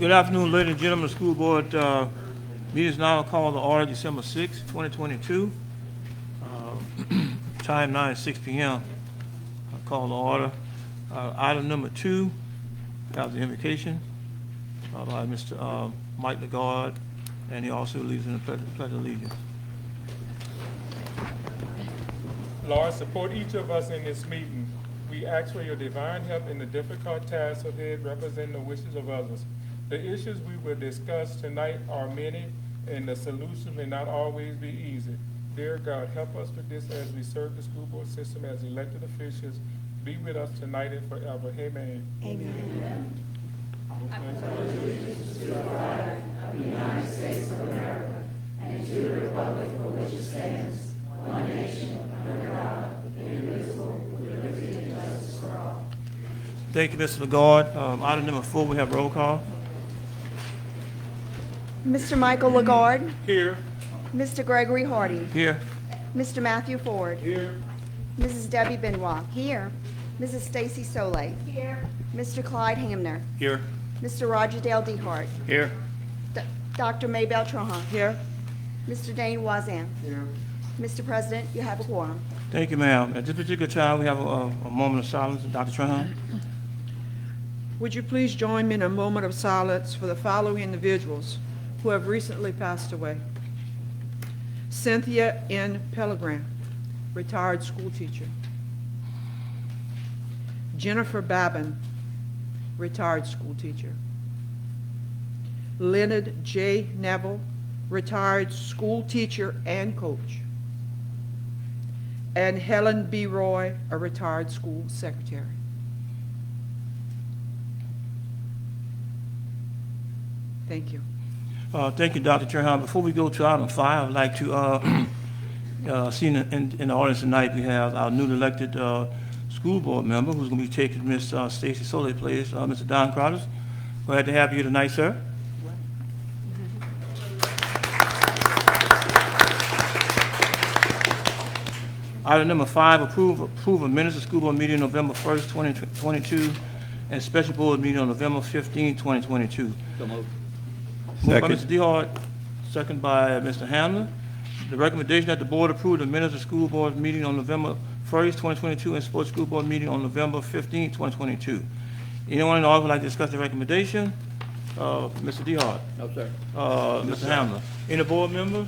Good afternoon, ladies and gentlemen. The school board meeting is now called to order December 6, 2022. Time 9:06 p.m. I call to order. Item number 2, we have the invocation by Mr. Mike Lagarde, and he also leads in the pledge of allegiance. Lord, support each of us in this meeting. We ask for your divine help in the difficult tasks ahead representing the wishes of others. The issues we will discuss tonight are many, and the solutions may not always be easy. Dear God, help us with this as we serve the school board system as elected officials. Be with us tonight and forever. Amen. Amen. I pledge allegiance to the flag of the United States of America and to the republic for which it stands, one nation, under God, indivisible, with liberty and justice for all. Thank you, Mr. Lagarde. Item number 4, we have roll call. Mr. Michael Lagarde. Here. Mr. Gregory Hardy. Here. Mr. Matthew Ford. Here. Mrs. Debbie Benoit. Here. Mrs. Stacy Solé. Here. Mr. Clyde Hamner. Here. Mr. Roger Dale DeHart. Here. Dr. Maybelle Trahan. Here. Mr. Dane Wazan. Here. Mr. President, you have a quorum. Thank you, ma'am. At this particular time, we have a moment of silence. Dr. Trahan. Would you please join me in a moment of silence for the following individuals who have recently passed away? Cynthia N. Pellegrin, retired school teacher. Jennifer Babin, retired school teacher. Leonard J. Neville, retired school teacher and coach. And Helen B. Roy, a retired school secretary. Thank you. Thank you, Dr. Trahan. Before we go to item 5, I'd like to see in the audience tonight we have our newly elected school board member who's going to be taking Miss Stacy Solé place, Mr. Don Crowder. Glad to have you here tonight, sir. Item number 5, approve of minutes of school board meeting November 1st, 2022, and special board meeting on November 15, 2022. So moved. Moved by Mr. DeHart, second by Mr. Hamler. The recommendation that the board approve the minutes of school board meeting on November 1st, 2022, and sports school board meeting on November 15, 2022. Anyone in the audience would like to discuss the recommendation? Mr. DeHart. No, sir. Mr. Hamler. Any board members?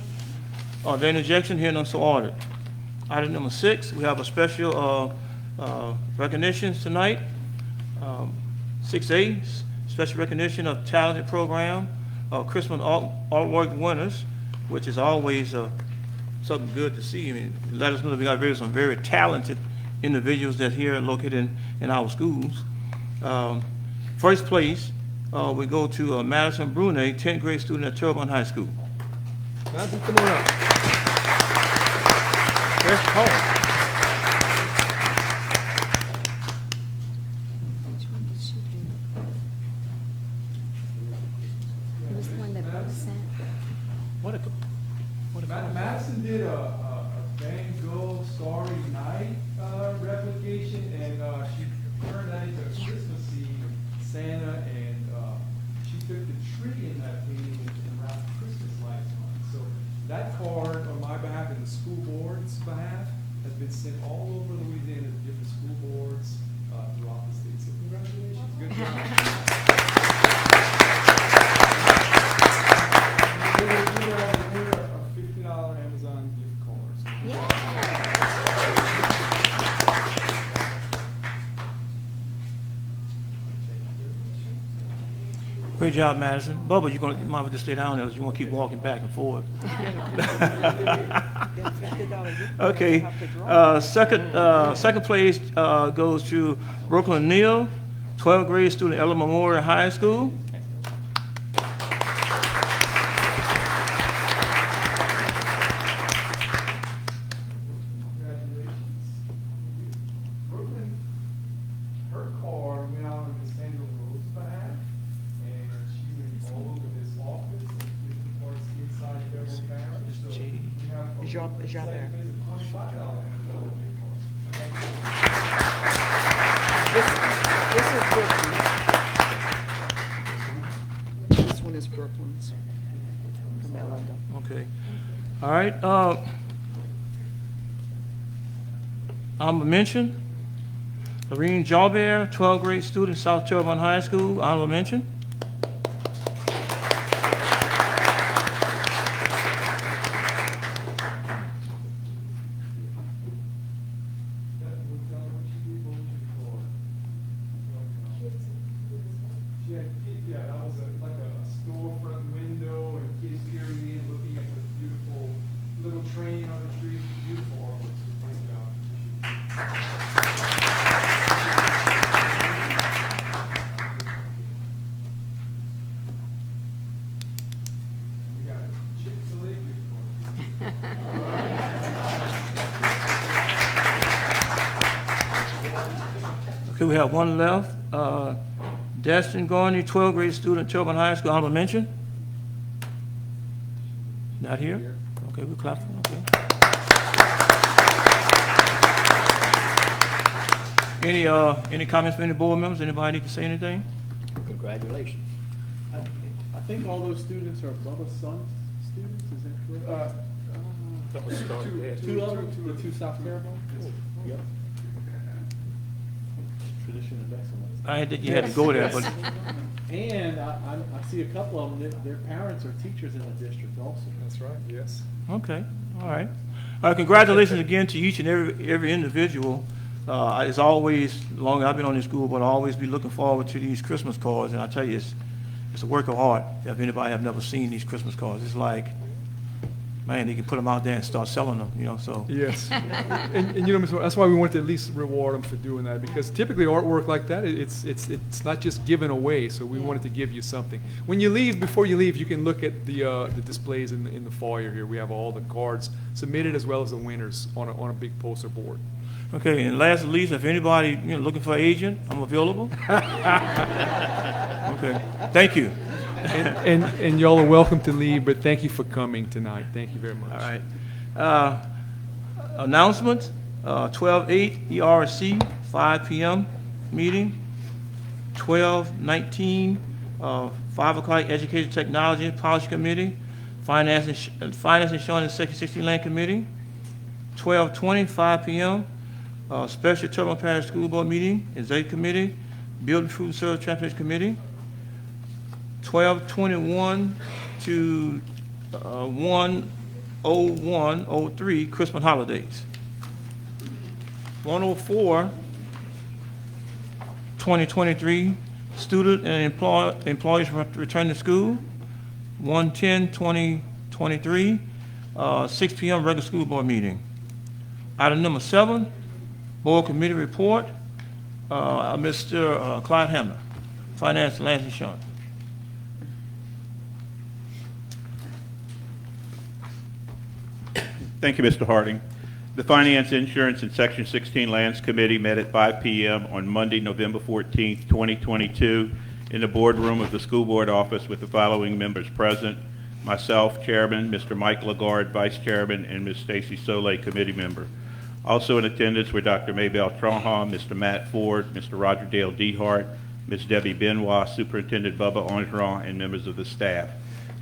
Are there any objection? Here none, so ordered. Item number 6, we have a special recognitions tonight. 6A, special recognition of talented program, Christmas artwork winners, which is always something good to see. I mean, let us know that we got some very talented individuals that here located in our schools. First place, we go to Madison Brunet, 10th grade student at Turbine High School. Madison, come on up. First call. Madison did a Van Gogh Starry Night replication, and she turned that into a Christmas scene, Santa, and she took the tree in that painting and wrapped Christmas lights on it. So that card on my behalf and the school board's behalf has been sent all over Louisiana to different school boards throughout the state. So congratulations, good job. Amazon gift cards. Great job, Madison. Bubba, you might just stay down there. You want to keep walking back and forth. Okay. Second place goes to Brooklyn Neal, 12th grade student at Ella Memorial High School. Is your there? This is Brooklyn. All right, honorable mention, Lorene Jalbert, 12th grade student, South Turbine High School, honorable mention. Yeah, that was like a storefront window and kids peering in, looking at the beautiful little train on the street, beautiful artwork. So great job. We got a Chick-fil-A report. Okay, we have one left. Destin Garney, 12th grade student, Turbine High School, honorable mention. Not here? Okay, we clap for him, okay. Any comments from any board members? Anybody need to say anything? Congratulations. I think all those students are Bubba's son's students, is that correct? Two of them, the two South Carolina? Yep. Tradition of excellence. I didn't think you had to go there, but, And I see a couple of them, their parents are teachers in the district also. That's right, yes. okay, all right. Congratulations again to each and every individual. As always, long as I've been on this school, but I always be looking forward to these Christmas cards, and I tell you, it's a work of art. If anybody have never seen these Christmas cards, it's like, man, they can put them out there and start selling them, so. Yes, and Mr. That's why we want to at least reward them for doing that, because typically artwork like that, it's not just given away, so we wanted to give you something. When you leave, before you leave, you can look at the displays in the foyer here. We have all the cards submitted as well as the winners on a big poster board. Okay, and last but least, if anybody, looking for an agent, I'm available. Okay, thank you. And y'all are welcome to leave, but thank you for coming tonight. Thank you very much. All right. Announcements, 12/8 ERC, 5 p.m. meeting. 12/19, 5 o'clock Education Technology Policy Committee, Finance, Insurance, and Section 16 Land Committee. 12/20, 5 p.m., Special Turbine Parish School Board meeting, Executive Committee, Building Food Service Transportation Committee. 12/21 to 1/01/03, Christmas holidays. 1/04/2023, student and employees return to school. 1/10/2023, 6 p.m. regular school board meeting. Item number 7, board committee report. Mr. Clyde Hamner, Finance, Land, Insurance. Thank you, Mr. Harding. The Finance, Insurance, and Section 16 Lands Committee met at 5 p.m. on Monday, November 14th, 2022, in the boardroom of the School Board office with the following members present: myself, Chairman, Mr. Mike Lagarde, Vice Chairman, and Ms. Stacy Soleil, Committee Member. Also in attendance were Dr. Maybelle Tronham, Mr. Matt Ford, Mr. Roger Dale Dehart, Ms. Debbie Benoit, Superintendent Bubba Angeron, and members of the staff.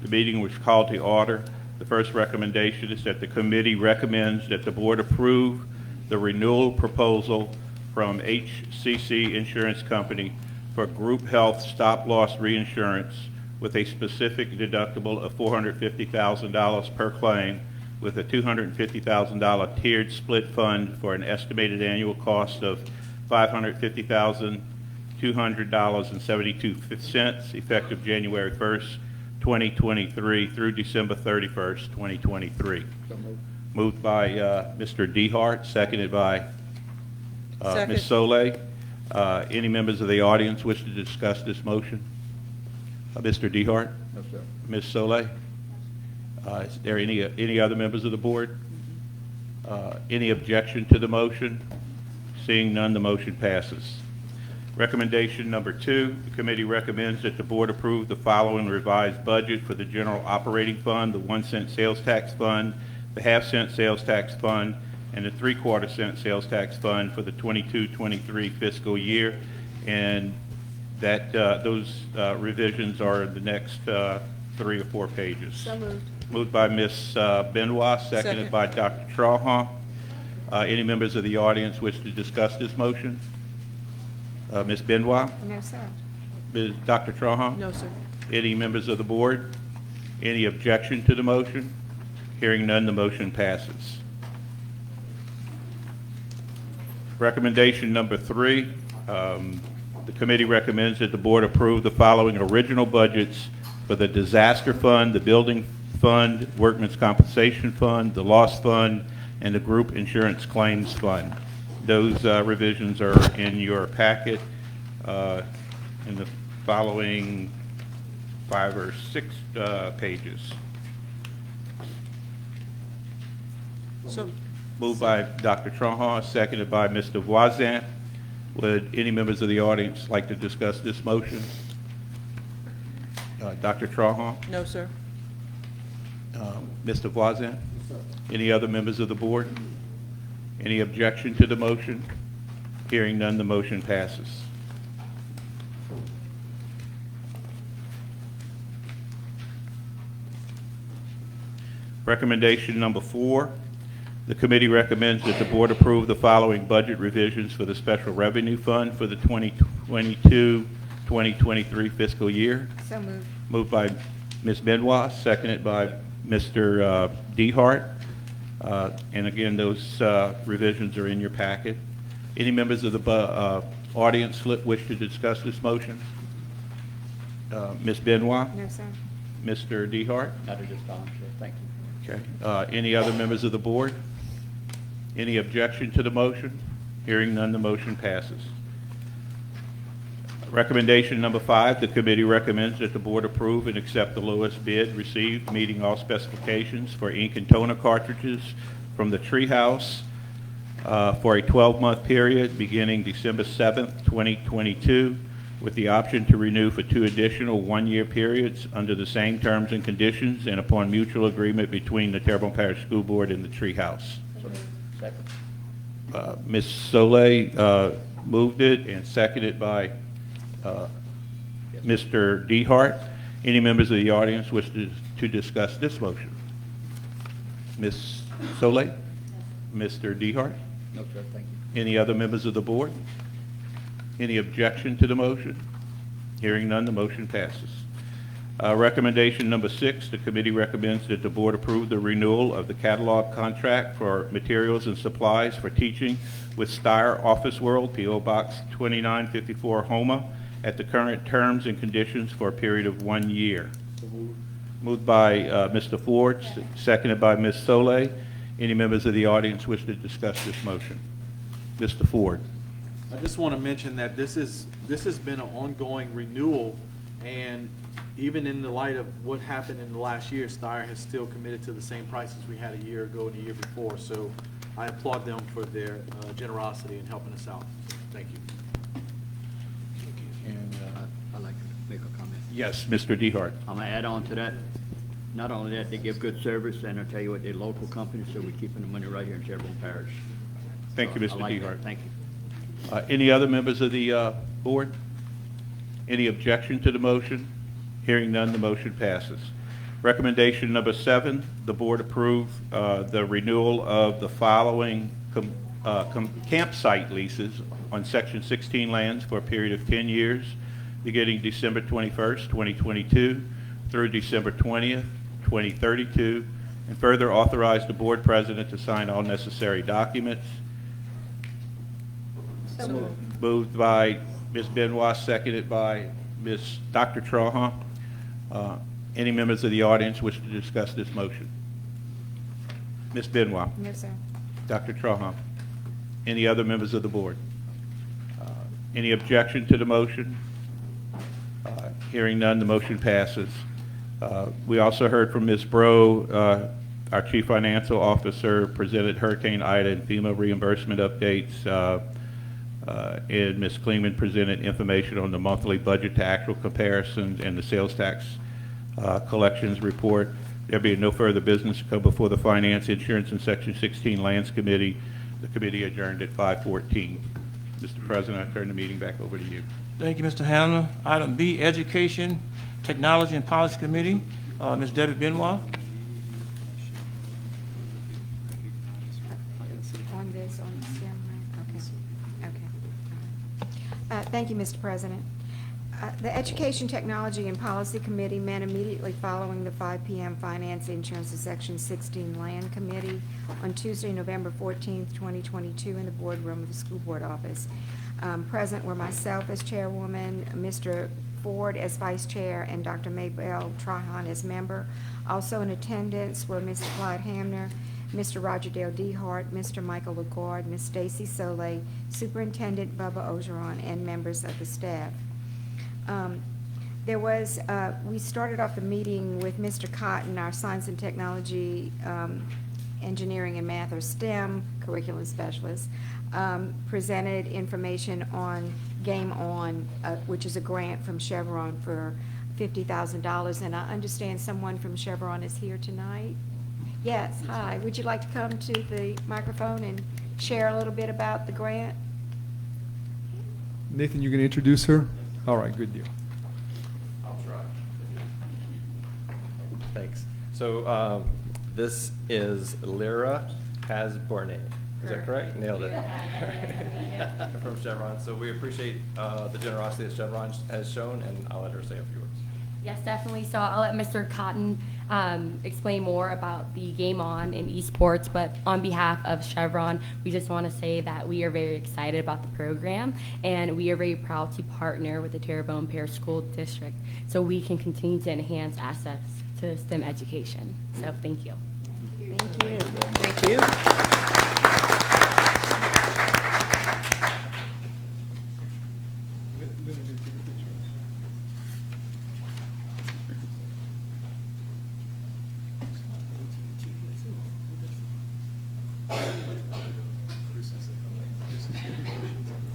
The meeting was called to order. The first recommendation is that the committee recommends that the board approve the renewal proposal from HCC Insurance Company for group health stop-loss reinsurance with a specific deductible of $450,000 per claim, with a $250,000 tiered split fund for an estimated annual cost of $550,200.72, effective January 1st, 2023 through December 31st, 2023. Moved by Mr. Dehart, seconded by Second. Ms. Soleil. Any members of the audience wish to discuss this motion? Mr. Dehart? No, sir. Ms. Soleil? Is there any other members of the board? Any objection to the motion? Seeing none, the motion passes. Recommendation number 2, the committee recommends that the board approve the following revised budget for the general operating fund, the 1-cent sales tax fund, the half-cent sales tax fund, and the 3/4-cent sales tax fund for the 22-23 fiscal year. And that those revisions are in the next 3 or 4 pages. So moved. Moved by Ms. Benoit, seconded Second. by Dr. Trahan. Any members of the audience wish to discuss this motion? Ms. Benoit? No, sir. Dr. Trahan? No, sir. Any members of the board? Any objection to the motion? Hearing none, the motion passes. Recommendation number 3, the committee recommends that the board approve the following original budgets for the disaster fund, the building fund, workman's compensation fund, the loss fund, and the group insurance claims fund. Those revisions are in your packet in the following 5 or 6 pages. So, Moved by Dr. Trahan, seconded by Mr. Voisin. Would any members of the audience like to discuss this motion? Dr. Trahan? no, sir. Mr. Voisin? Any other members of the board? Any objection to the motion? Hearing none, the motion passes. Recommendation number 4, the committee recommends that the board approve the following budget revisions for the Special Revenue Fund for the 2022-2023 fiscal year. So moved. Moved by Ms. Benoit, seconded by Mr. Dehart. And again, those revisions are in your packet. Any members of the audience wish to discuss this motion? Ms. Benoit? No, sir. Mr. Dehart? Not at this time, sir. Thank you. Okay. Any other members of the board? Any objection to the motion? Hearing none, the motion passes. Recommendation number 5, the committee recommends that the board approve and accept the lowest bid received, meeting all specifications for ink and toner cartridges from the Treehouse for a 12-month period beginning December 7th, 2022, with the option to renew for 2 additional 1-year periods under the same terms and conditions and upon mutual agreement between the Terrebonne Parish School Board and the Treehouse. So moved. Second. Ms. Soleil moved it and seconded by Mr. Dehart. Any members of the audience wish to discuss this motion? Ms. Soleil? Mr. Dehart? No, sir. Thank you. Any other members of the board? Any objection to the motion? Hearing none, the motion passes. Recommendation number 6, the committee recommends that the board approve the renewal of the catalog contract for materials and supplies for teaching with Steyer Office World, P.O. Box 2954, Homa, at the current terms and conditions for a period of 1 year. Moved by Mr. Ford, seconded by Ms. Soleil. Any members of the audience wish to discuss this motion? Mr. Ford. I just want to mention that this has been an ongoing renewal, and even in the light of what happened in the last year, Steyer has still committed to the same prices we had a year ago and a year before. So I applaud them for their generosity in helping us out. Thank you. And I'd like to make a comment. Yes, Mr. Dehart. I'm going to add on to that. Not only that, they give good service, and I'll tell you what, they're local companies, so we're keeping the money right here in Terrebonne Parish. Thank you, So Mr. I like that. Dehart. Thank you. Any other members of the board? Any objection to the motion? Hearing none, the motion passes. Recommendation number 7, the board approve the renewal of the following campsite leases on Section 16 lands for a period of 10 years, beginning December 21st, 2022 through December 20th, 2032, and further authorize the board president to sign all necessary documents. So moved. Moved by Ms. Benoit, seconded by Dr. Trahan. Any members of the audience wish to discuss this motion? Ms. Benoit. No, sir. Dr. Trahan. Any other members of the board? Any objection to the motion? Hearing none, the motion passes. We also heard from Ms. Bro, our Chief Financial Officer, presented Hurricane Ida and FEMA reimbursement updates. And Ms. Kleeman presented information on the monthly budget to actual comparisons and the sales tax collections report. There being no further business to come before the Finance, Insurance, and Section 16 Lands Committee. The committee adjourned at 5:14. Mr. President, I turn the meeting back over to you. Thank you, Mr. Hamner. Item B, Education, Technology, and Policy Committee. Ms. Debbie Benoit. on this, on the STEM? Okay. Thank you, Mr. President. The Education, Technology, and Policy Committee met immediately following the 5 p.m. Finance, Insurance, and Section 16 Land Committee on Tuesday, November 14th, 2022, in the boardroom of the school board office. Present were myself as chairwoman, Mr. Ford as vice chair, and Dr. Maybelle Trahan as member. Also in attendance were Mr. Clyde Hamner, Mr. Roger Dale Dehart, Mr. Michael Lagarde, Ms. Stacy Soleil, Superintendent Bubba Ogeron, and members of the staff. We started off the meeting with Mr. Cotton, our science and technology, engineering and math, or STEM curriculum specialist, presented information on Game On, which is a grant from Chevron for $50,000. And I understand someone from Chevron is here tonight. Yes, hi. Would you like to come to the microphone and share a little bit about the grant? Nathan, you going to introduce her? All right, good deal. I'll try. Thanks. So this is Lyra Hasborne. Is that correct? Nailed it. From Chevron. So we appreciate the generosity that Chevron has shown, and I'll let her say a few words. Yes, definitely. So I'll let Mr. Cotton explain more about the Game On in esports, but on behalf of Chevron, we just want to say that we are very excited about the program, and we are very proud to partner with the Terrebonne Parish School District so we can continue to enhance access to STEM education. So thank you. Thank you. Thank you.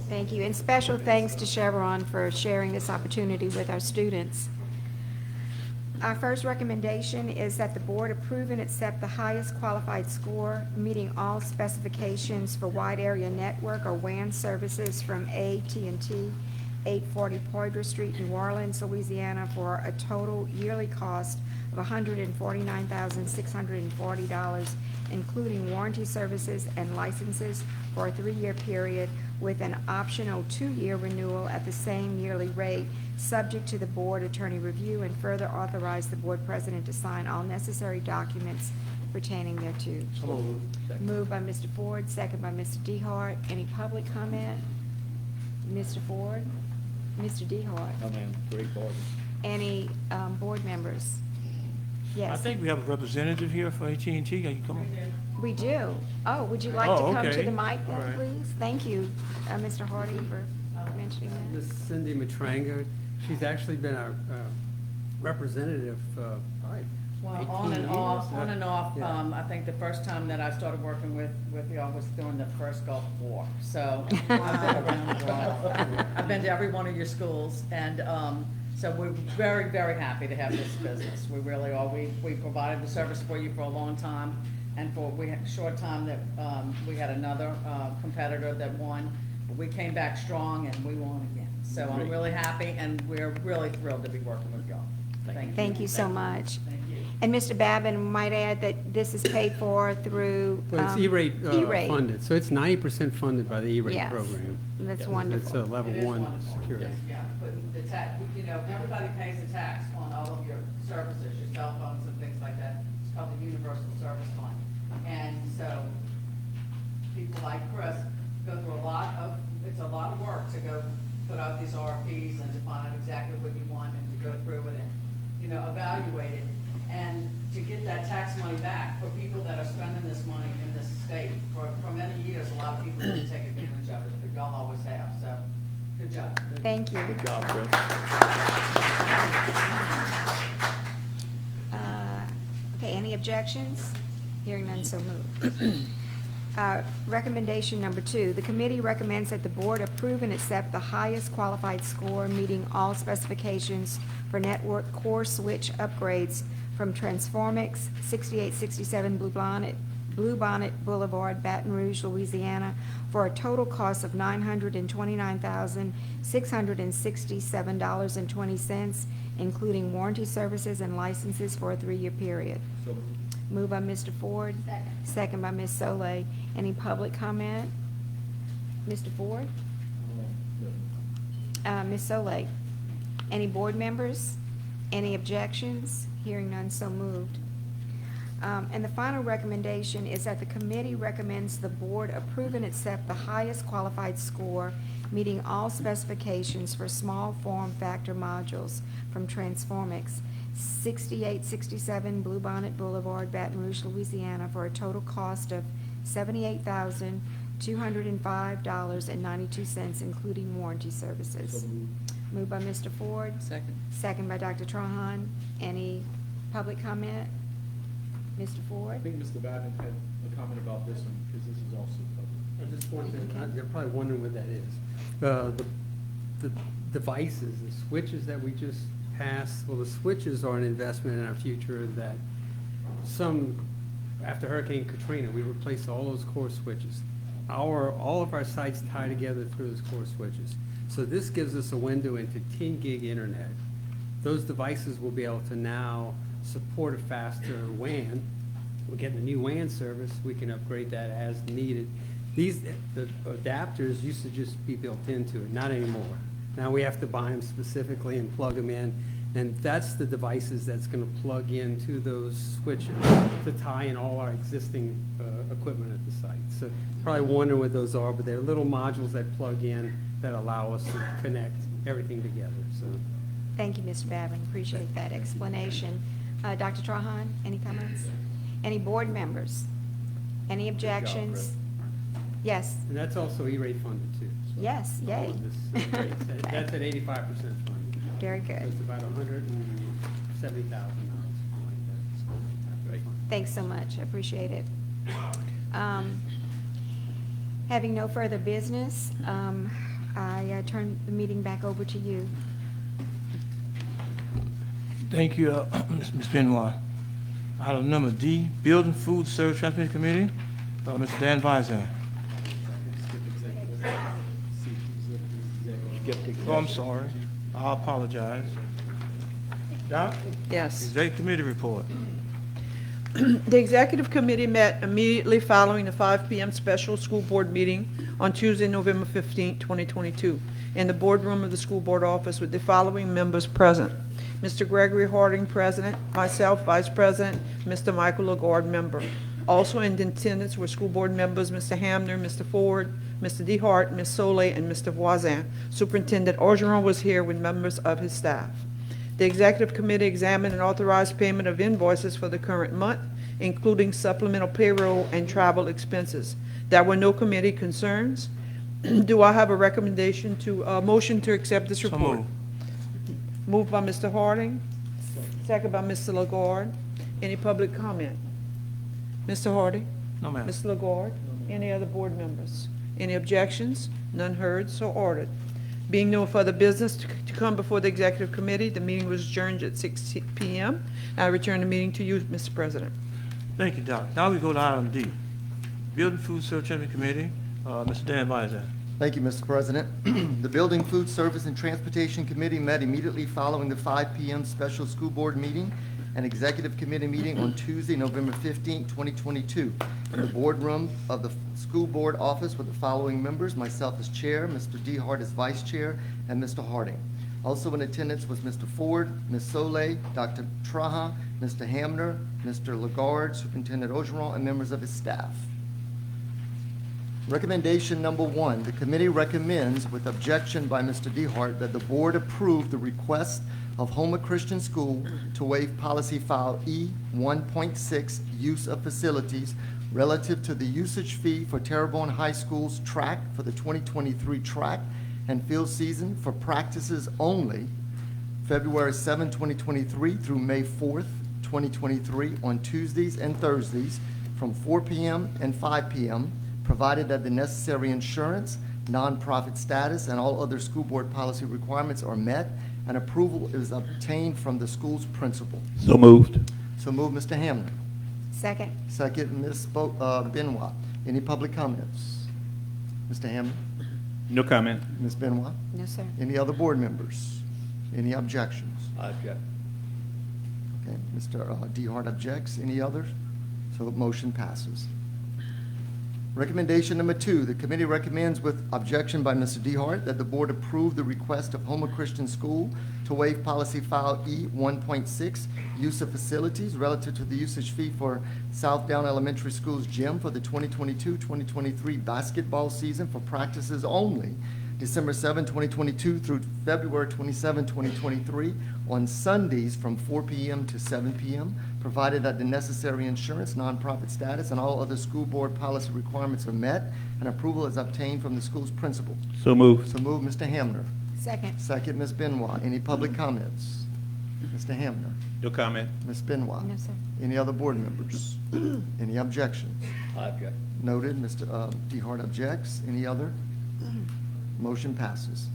Thank you, and special thanks to Chevron for sharing this opportunity with our students. Our first recommendation is that the board approve and accept the highest qualified score, meeting all specifications for wide area network or WAN services from AT&T, 840 Poydras Street, New Orleans, Louisiana, for a total yearly cost of $149,640, including warranty services and licenses for a 3-year period, with an optional 2-year renewal at the same yearly rate, subject to the board attorney review, and further authorize the board president to sign all necessary documents pertaining thereto. Moved by Mr. Ford, second by Mr. Dehart. Any public comment? Mr. Ford? Mr. Dehart? Oh, man, great board. Any board members? Yes. I think we have a representative here for AT&T. Can you come on? We do. Oh, would you like to Oh, come to okay. the mic All then, right. please? Thank you, Mr. Hardy, for mentioning that. This is Cindy Matranga. She's actually been our representative, probably Well, 18 on and years. off, on and off. Yeah. I think the first time that I started working with y'all was during the first Gulf War. So I've been around the world. I've been to every one of your schools, and so we're very, very happy to have this business. We really are. We provided the service for you for a long time, and we had a short time that we had another competitor that won, but we came back strong and we won again. So I'm really happy, and we're really thrilled to be working with y'all. Thank you. Thank you so much. Thank you. And Mr. Babin might add that this is paid for through. Well, it's E-rate E-rate. funded, so it's 90% funded by the E-rate Yes. program. That's It's wonderful. a level It is 1 wonderful. security. Yeah, but the tax, everybody pays a tax on all of your services, your cell phones and things like that. It's called the Universal Service Fund. And so people like Chris go through it's a lot of work to go put out these RFPs and to find out exactly what you want and to go through it and, evaluate it. And to get that tax money back for people that are spending this money in this state, for many years, a lot of people didn't take advantage of it, but y'all always have, so, good job. Thank you. Good job, Chris. Okay, any objections? Hearing none, so moved. Recommendation number 2, the committee recommends that the board approve and accept the highest qualified score, meeting all specifications for network core switch upgrades from Transformix, 6867 Blue Bonnet Boulevard, Baton Rouge, Louisiana, for a total cost of $929,667.20, including warranty services and licenses for a 3-year period. Moved by Mr. Ford. Second by Ms. Soleil. Any public comment? Mr. Ford? Ms. Solé? Any board members? Any objections? Hearing none, so moved. And the final recommendation is that the committee recommends the board approve and accept the highest qualified score, meeting all specifications for small form factor modules from Transformix, 6867 Bluebonnet Boulevard, Baton Rouge, Louisiana, for a total cost of $78,205.92, including warranty services. Moved by Mr. Ford. Second. Second by Dr. Trahan. Any public comment? Mr. I Ford? think Mr. Babin had a comment about this one, because this is also covered. Just one thing, you're probably wondering what that is. The devices, the switches that we just passed, well, the switches are an investment in our future that after Hurricane Katrina, we replaced all those core switches. All of our sites tie together through those core switches. So this gives us a window into 10 gig internet. Those devices will be able to now support a faster WAN. We're getting a new WAN service, we can upgrade that as needed. The adapters used to just be built into it, not anymore. Now we have to buy them specifically and plug them in, and that's the devices that's going to plug into those switches to tie in all our existing equipment at the site. So probably wondering what those are, but they're little modules that plug in that allow us to connect everything together. So. Thank you, Mr. Babin. Appreciate that explanation. Dr. Trahan, any comments? Any board members? Any objections? Yes. And that's also E-rate funded too. So Yes, all yay. of this, that's at 85% funded. Very So good. it's about $170,000. Great. Thanks so much. I appreciate it. Having no further business, I turn the meeting back over to you. Thank you, Ms. Benoit. Item number D, Building Food Service Transportation Committee, Mr. Dan Visor. Oh, I'm sorry. I apologize. Doc? Yes. Executive Committee report. The Executive Committee met immediately following the 5 p.m. special school board meeting on Tuesday, November 15, 2022, in the boardroom of the school board office with the following members present: Mr. Gregory Harding, President; myself, Vice President; Mr. Michael Lagarde, member. Also in attendance were school board members Mr. Hamner, Mr. Ford, Mr. DeHart, Ms. Solé, and Mr. Voisin. Superintendent Orgeron was here with members of his staff. The Executive Committee examined and authorized payment of invoices for the current month, including supplemental payroll and travel expenses. There were no committee concerns. Do I have a recommendation motion to accept this So report? moved. Moved by Mr. Harding, second by Mr. Lagarde. Any public comment? Mr. Harding? No, ma'am. Mr. Lagarde? Any other board members? Any objections? None heard, so ordered. Being no further business to come before the Executive Committee, the meeting was adjourned at 6 p.m. I return the meeting to you, Mr. President. Thank you, Doc. Now we go to item D, Building Food Service Transportation Committee, Mr. Dan Visor. Thank you, Mr. President. The Building, Food Service, and Transportation Committee met immediately following the 5 p.m. special school board meeting and executive committee meeting on Tuesday, November 15, 2022, in the boardroom of the school board office with the following members: myself as chair, Mr. DeHart as vice chair, and Mr. Harding. Also in attendance was Mr. Ford, Ms. Solé, Dr. Traha, Mr. Hamner, Mr. Lagarde, Superintendent Orgeron, and members of his staff. Recommendation number 1, the committee recommends, with objection by Mr. DeHart, that the board approve the request of Homer Christian School to waive policy file E1.6, use of facilities, relative to the usage fee for Terrebonne High School's track for the 2023 track and field season for practices only, February 7, 2023 through May 4th, 2023, on Tuesdays and Thursdays from 4 p.m. and 5 p.m., provided that the necessary insurance, nonprofit status, and all other school board policy requirements are met, and approval is obtained from the school's principal. So moved. So move, Mr. Hamner. Second. Second, Ms. Benoit. Any public comments? Mr. Hamner? No comment. Ms. Benoit? No, sir. Any other board members? Any objections? I object. Okay, Mr. DeHart objects. Any others? So the motion passes. Recommendation number 2, the committee recommends with objection by Mr. DeHart that the board approve the request of Homer Christian School to waive policy file E 1.6, use of facilities relative to the usage fee for Southdown Elementary School's gym for the 2022-2023 basketball season for practices only, December 7, 2022 through February 27, 2023, on Sundays from 4 p.m. to 7 p.m., provided that the necessary insurance, nonprofit status, and all other school board policy requirements are met, and approval is obtained from the school's principal. So moved. So move, Mr. Hamner. Second. Second, Ms. Benoit. Any public comments? Mr. Hamner. No comment. Ms. Benoit. No, sir. Any other board members? Any objections? I object. Noted, Mr. DeHart objects. Any other? Motion passes.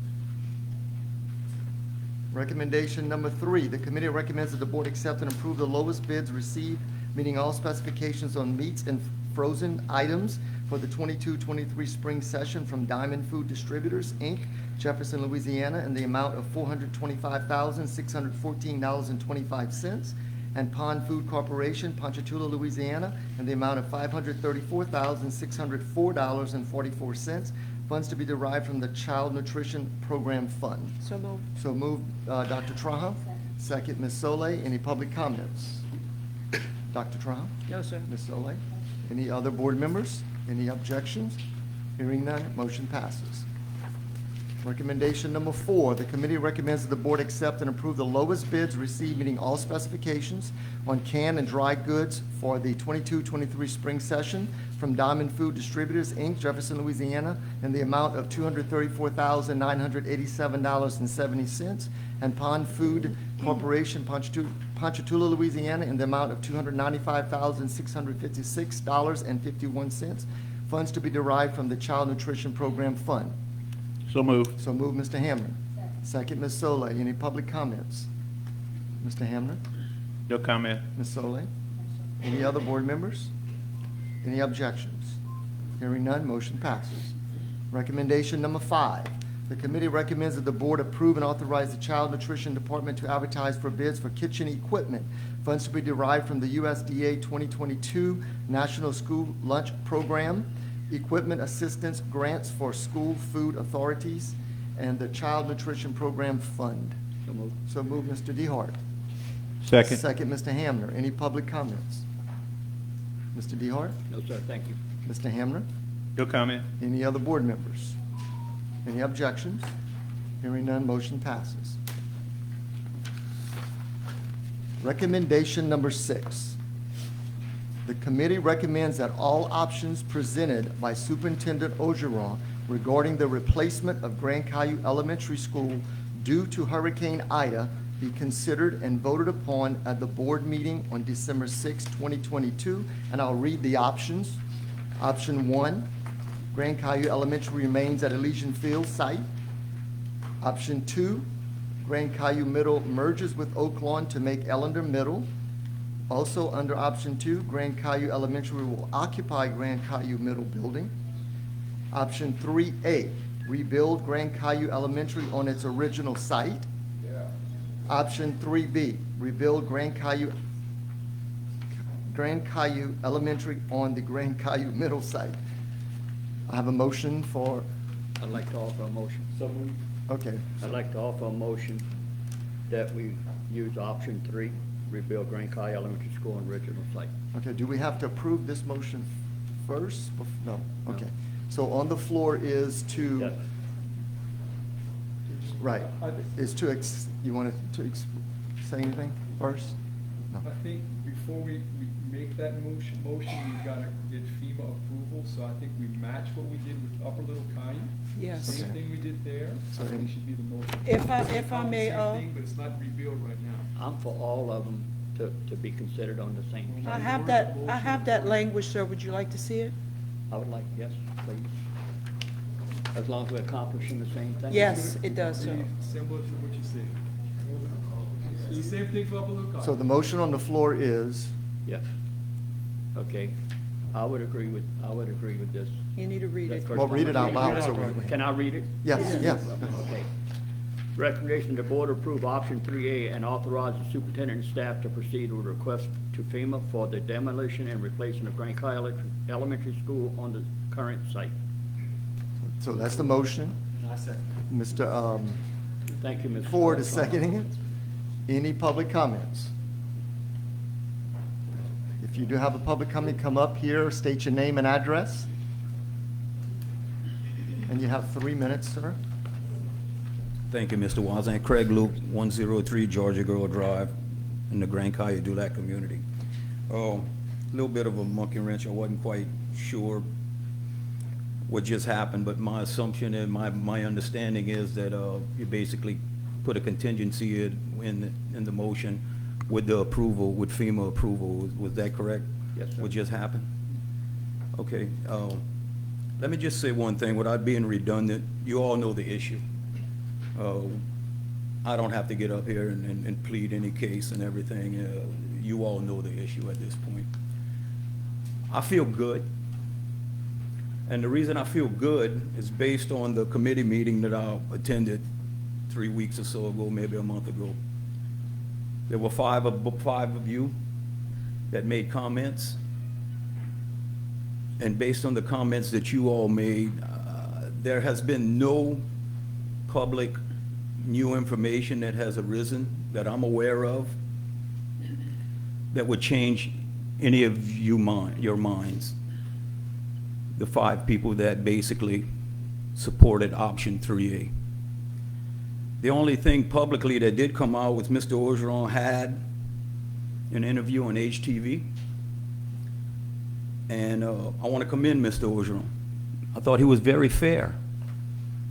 Recommendation number 3, the committee recommends that the board accept and approve the lowest bids received, meeting all specifications on meats and frozen items for the 22-23 spring session from Diamond Food Distributors, Inc., Jefferson, Louisiana, in the amount of $425,614.25, and Pond Food Corporation, Ponchatoula, Louisiana, in the amount of $534,604.44. Funds to be derived from the Child Nutrition Program Fund. So moved. So moved, Dr. Traha. Second, Ms. Solé. Any public comments? Dr. Traha? No, sir. Ms. Solé? Any other board members? Any objections? Hearing none, motion passes. Recommendation number 4, the committee recommends that the board accept and approve the lowest bids received meeting all specifications on canned and dry goods for the 22-23 spring session from Diamond Food Distributors, Inc., Jefferson, Louisiana, in the amount of $234,987.70, and Pond Food Corporation, Ponchatoula, Louisiana, in the amount of $295,656.51. Funds to be derived from the Child Nutrition Program Fund. So moved. So move, Mr. Hamner. Second, Ms. Solé. Any public comments? Mr. Hamner? No comment. Ms. Solé? Any other board members? Any objections? Hearing none, motion passes. Recommendation number 5, the committee recommends that the board approve and authorize the Child Nutrition Department to advertise for bids for kitchen equipment. Funds to be derived from the USDA 2022 National School Lunch Program, Equipment Assistance Grants for School Food Authorities, and the Child Nutrition Program Fund. So moved. So move, Mr. DeHart. Second. Second, Mr. Hamner. Any public comments? Mr. DeHart? No, sir, thank you. Mr. Hamner? No comment. Any other board members? Any objections? Hearing none, motion passes. Recommendation number 6. The committee recommends that all options presented by Superintendent Ogeron regarding the replacement of Grand Caillou Elementary School due to Hurricane Ida be considered and voted upon at the board meeting on December 6, 2022. And I'll read the options. Option 1, Grand Caillou Elementary remains at Elysian Field site. Option 2, Grand Caillou Middle merges with Oak Lawn to make Ellender Middle. Also, under option 2, Grand Caillou Elementary will occupy Grand Caillou Middle building. Option 3A, rebuild Grand Caillou Elementary on its original site. Option 3B, rebuild Grand Caillou Elementary on the Grand Caillou Middle site. I have a motion for, I'd like to offer a motion. So moved. okay. I'd like to offer a motion that we use option 3, rebuild Grand Caillou Elementary School on original site. Okay, do we have to approve this motion first? No, okay. So on the floor is to, Yes. right, is to, you want to say anything first? No. I think before we make that motion, we've got to get FEMA approval, so I think we match what we did with Upper Little Caillou. Yes. Same Okay. thing we did there, so I think it should be the motion. If I may, Same thing, but it's not rebuild right now. I'm for all of them to be considered on the same I site. have that language, sir. Would you like to see it? I would like, yes, please. As long as we're accomplishing the same thing. Yes, it does, sir. Pretty similar to what you said. The same thing for Upper Little Caillou. So the motion on the floor is, Yes. Okay. I would agree with this. You need to read it. well, read it out loud. So Can I read it? Yes, yes. Okay. Recommendation the board approve option 3A and authorize the superintendent and staff to proceed with request to FEMA for the demolition and replacement of Grand Caillou Elementary School on the current site. So that's the motion. Mr. Thank you, Mr. Ford is Armstrong. seconding it. Any public comments? If you do have a public comment, come up here, state your name and address. And you have 3 minutes, sir. Thank you, Mr. Wazan. Craig Luke, 103 Georgia Grove Drive in the Grand Cayuga community. A little bit of a monkey wrench. I wasn't quite sure what just happened, but my assumption and my understanding is that you basically put a contingency in the motion with the approval, with FEMA approval. Was that correct? Yes, sir. What just happened? Okay. Let me just say one thing without being redundant. You all know the issue. I don't have to get up here and plead any case and everything. You all know the issue at this point. I feel good. And the reason I feel good is based on the committee meeting that I attended 3 weeks or so ago, maybe a month ago. There were five of you that made comments. And based on the comments that you all made, there has been no public new information that has arisen that I'm aware of that would change any of your minds. The 5 people that basically supported option 3A. The only thing publicly that did come out was Mr. Orgeron had an interview on HTV. And I want to commend Mr. Orgeron. I thought he was very fair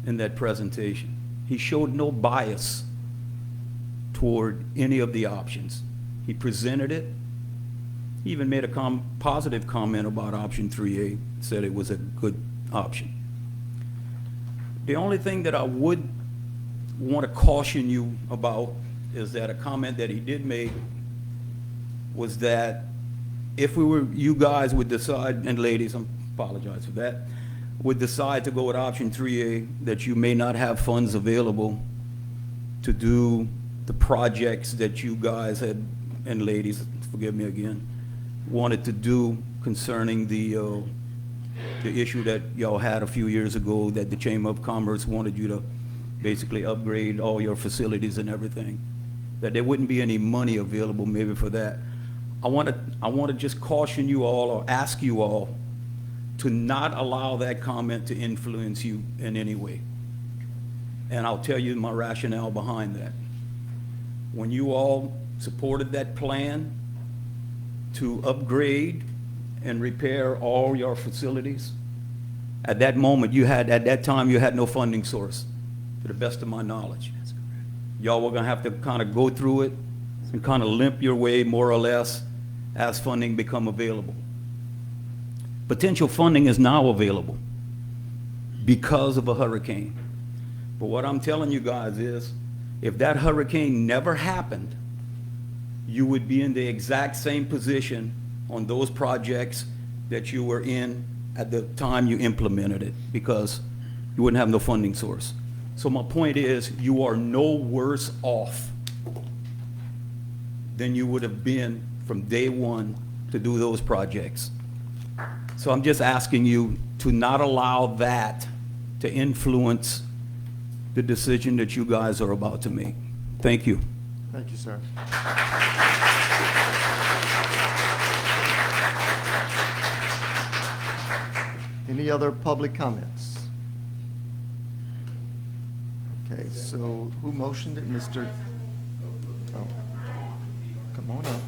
in that presentation. He showed no bias toward any of the options. He presented it. He even made a positive comment about option 3A, said it was a good option. The only thing that I would want to caution you about is that a comment that he did make was that if you guys would decide, and ladies, I apologize for that, would decide to go with option 3A, that you may not have funds available to do the projects that you guys had, and ladies, forgive me again, wanted to do concerning the issue that y'all had a few years ago, that the Chamber of Commerce wanted you to basically upgrade all your facilities and everything, that there wouldn't be any money available maybe for that. I want to just caution you all, or ask you all, to not allow that comment to influence you in any way. And I'll tell you my rationale behind that. When you all supported that plan to upgrade and repair all your facilities, at that moment, at that time, you had no funding source, to the best of my knowledge. Y'all were gonna have to kind of go through it and kind of limp your way, more or less, as funding become available. Potential funding is now available because of a hurricane. But what I'm telling you guys is, if that hurricane never happened, you would be in the exact same position on those projects that you were in at the time you implemented it, because you wouldn't have no funding source. So my point is, you are no worse off than you would have been from day one to do those projects. So I'm just asking you to not allow that to influence the decision that you guys are about to make. Thank you. Thank you, sir. Any other public comments? Okay, so who motioned it? Mr. Oh, come on up.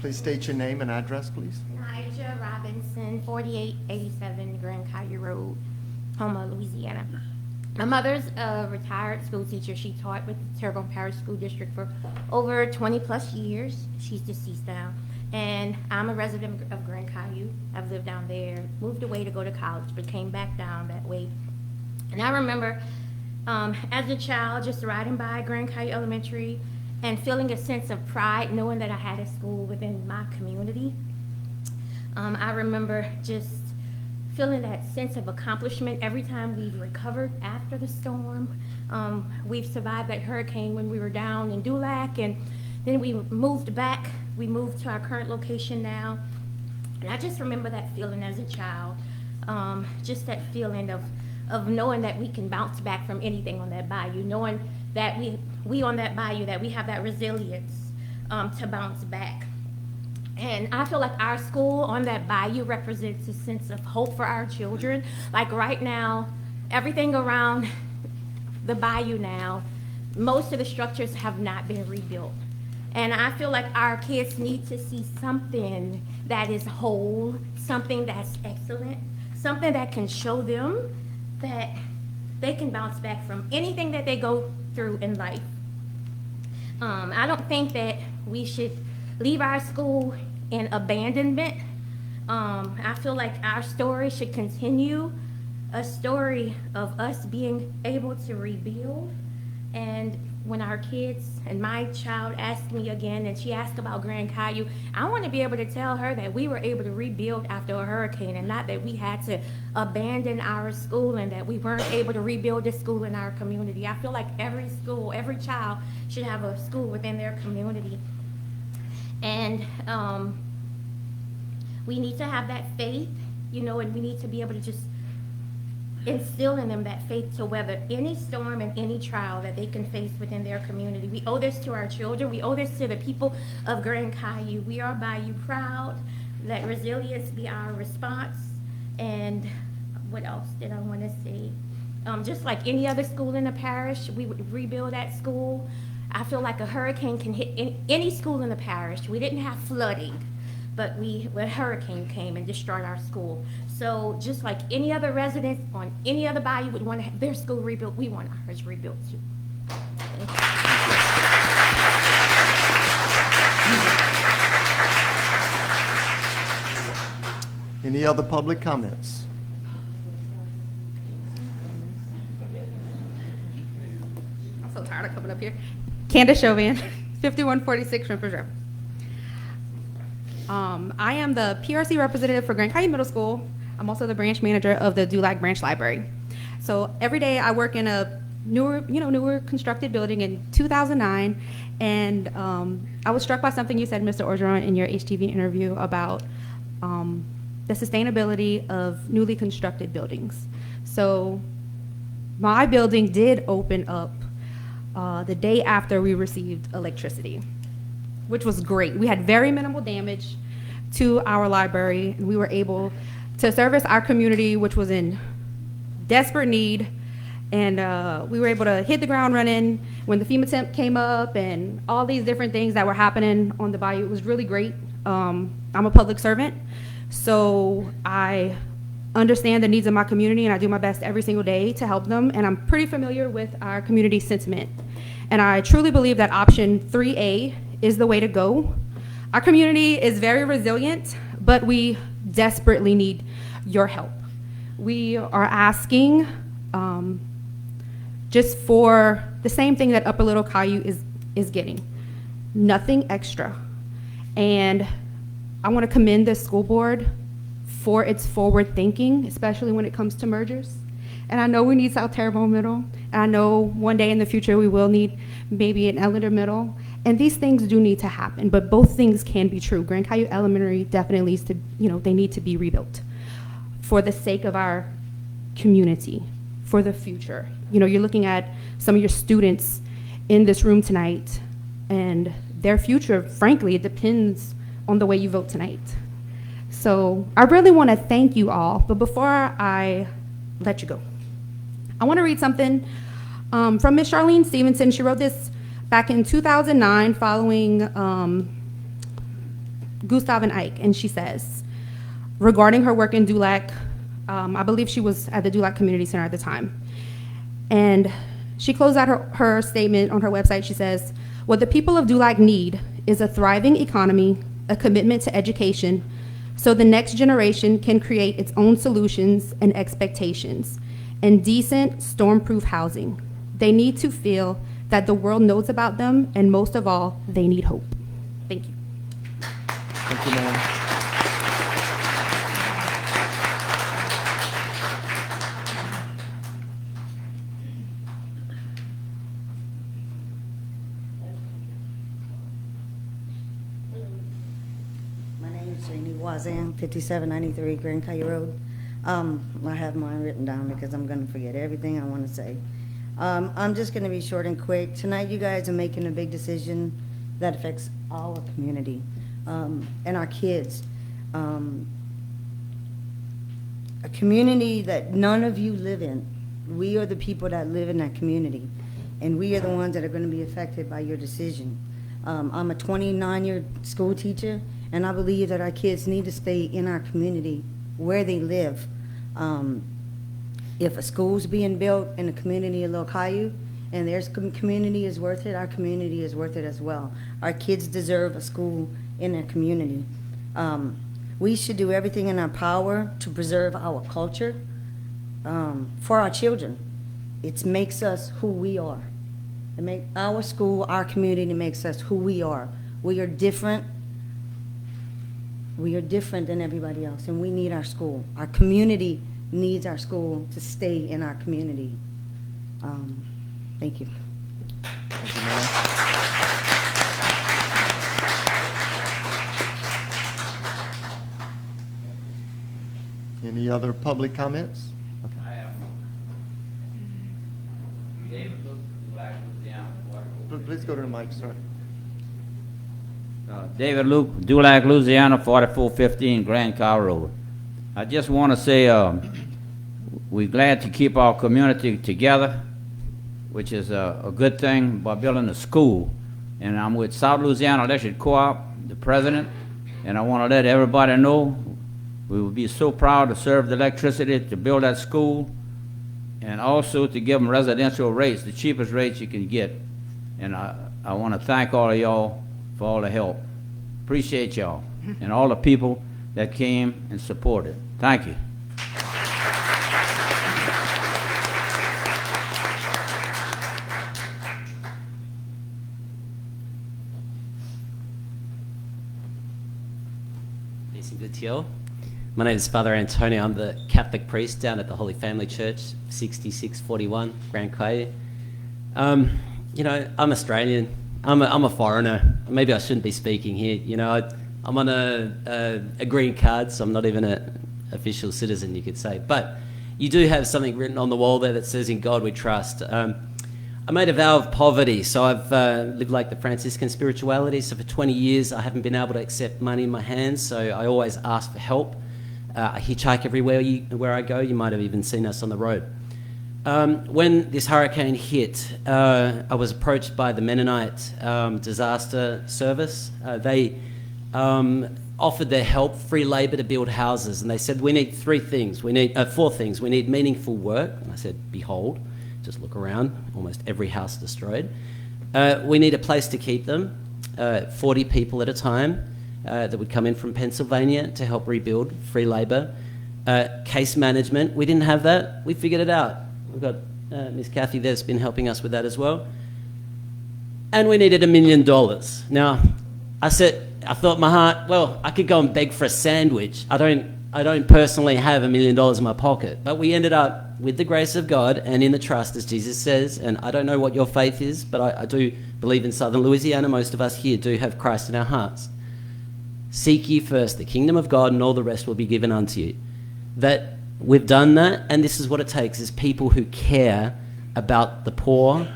Please state your name and address, please. Nigel Robinson, 4887 Grand Caillou Road, Houma, Louisiana. My mother's a retired school teacher. She taught with the Terrebonne Parish School District for over 20 plus years. She's deceased now. And I'm a resident of Grand Caillou. I've lived down there, moved away to go to college, but came back down that way. And I remember as a child just riding by Grand Caillou Elementary and feeling a sense of pride knowing that I had a school within my community. I remember just feeling that sense of accomplishment every time we've recovered after the storm. We've survived that hurricane when we were down in Dulac, and then we moved back We moved to our current location now. And I just remember that feeling as a child, just that feeling of knowing that we can bounce back from anything on that bayou, knowing that we on that bayou, that we have that resilience to bounce back. And I feel like our school on that bayou represents a sense of hope for our children. Like right now, everything around the bayou now, most of the structures have not been rebuilt. And I feel like our kids need to see something that is whole, something that's excellent, something that can show them that they can bounce back from anything that they go through in life. I don't think that we should leave our school in abandonment. I feel like our story should continue, a story of us being able to rebuild. And when our kids and my child asked me again, and she asked about Grand Caillou, I want to be able to tell her that we were able to rebuild after a hurricane, and not that we had to abandon our school and that we weren't able to rebuild the school in our community. I feel like every school, every child should have a school within their community. And we need to have that faith, and we need to be able to just instill in them that faith to weather any storm and any trial that they can face within their community. We owe this to our children. We owe this to the people of Grand Caillou. We are Bayou proud. Let resilience be our response. And what else did I want to say? Just like any other school in the parish, we would rebuild that school. I feel like a hurricane can hit any school in the parish. We didn't have flooding, but a hurricane came and destroyed our school. So just like any other resident on any other bayou would want to have their school rebuilt, we want ours rebuilt too. Any other public comments? I'm so tired of coming up here. Candace Chauvin, 5146 Shrimpers Drive. I am the PRC representative for Grand Caillou Middle School. I'm also the branch manager of the Dulac Branch Library. So every day I work in a newer constructed building in 2009, and I was struck by something you said, Mr. Orgeron, in your HTV interview about the sustainability of newly constructed buildings. So my building did open up the day after we received electricity, which was great. We had very minimal damage to our library, and we were able to service our community, which was in desperate need. And we were able to hit the ground running when the FEMA temp came up and all these different things that were happening on the bayou. It was really great. I'm a public servant, so I understand the needs of my community, and I do my best every single day to help them. And I'm pretty familiar with our community sentiment. And I truly believe that option 3A is the way to go. Our community is very resilient, but we desperately need your help. We are asking just for the same thing that Upper Little Caillou is getting, nothing extra. And I want to commend the school board for its forward thinking, especially when it comes to mergers. And I know we need South Terrebonne Middle, and I know one day in the future we will need maybe an Ellender Middle. And these things do need to happen, but both things can be true. Grand Caillou Elementary definitely needs to, they need to be rebuilt for the sake of our community, for the future. You're looking at some of your students in this room tonight, and their future, frankly, it depends on the way you vote tonight. So I really want to thank you all, but before I let you go, I want to read something from Miss Charlene Stevenson. She wrote this back in 2009 following Gustav and Ike, and she says, regarding her work in Dulac, I believe she was at the Dulac Community Center at the time, and she closed out her statement on her website. She says, what the people of Dulac need is a thriving economy, a commitment to education, so the next generation can create its own solutions and expectations, and decent, storm-proof housing. They need to feel that the world knows about them, and most of all, they need hope. Thank you. Thank you, ma'am. Jeannie Wazan, 5793 Grand Caillou Road. I have mine written down because I'm going to forget everything I want to say. I'm just going to be short and quick. Tonight, you guys are making a big decision that affects our community and our kids. A community that none of you live in. We are the people that live in that community, and we are the ones that are going to be affected by your decision. I'm a 29-year school teacher, and I believe that our kids need to stay in our community where they live. If a school's being built in the community of Little Caillou, and their community is worth it, our community is worth it as well. Our kids deserve a school in their community. We should do everything in our power to preserve our culture for our children. It makes us who we are. Our school, our community makes us who we are. We are different. We are different than everybody else, and we need our school. Our community needs our school to stay in our community. Thank you. Thank you, ma'am. Any other public comments? I have David Luke, Black Louisiana. Please go to the mic, sir. David Luke, Dulac, Louisiana, 4415 Grand Caillou Road. I just want to say we're glad to keep our community together, which is a good thing by building a school. And I'm with South Louisiana Electric Co-op, the president, and I want to let everybody know we would be so proud to serve the electricity to build that school, and also to give them residential rates, the cheapest rates you can get. And I want to thank all of y'all for all the help. Appreciate y'all and all the people that came and supported. Thank you. Peace and good to you all. My name is Father Antonio. I'm the Catholic priest down at the Holy Family Church, 6641 Grand Caillou. You know, I'm Australian. I'm a foreigner. Maybe I shouldn't be speaking here. You know, I'm on a green card, so I'm not even an official citizen, you could say. But you do have something written on the wall there that says, "In God we trust." I made a vow of poverty, so I've lived like the Franciscan spirituality. So for 20 years, I haven't been able to accept money in my hands, so I always ask for help. I hitchhike everywhere where I go. You might have even seen us on the road. When this hurricane hit, I was approached by the Mennonite disaster service. They offered their help, free labor to build houses, and they said, we need four things. We need meaningful work. And I said, behold, just look around, almost every house destroyed. We need a place to keep them, 40 people at a time. That would come in from Pennsylvania to help rebuild, free labor. Case management, we didn't have that. We figured it out. We've got Miss Kathy there's been helping us with that as well. And we needed $1 million. Now, I thought in my heart, well, I could go and beg for a sandwich. I don't personally have $1 million in my pocket. But we ended up, with the grace of God and in the trust, as Jesus says, and I don't know what your faith is, but I do believe in Southern Louisiana. Most of us here do have Christ in our hearts. Seek ye first the kingdom of God, and all the rest will be given unto you. That we've done that, and this is what it takes, is people who care about the poor,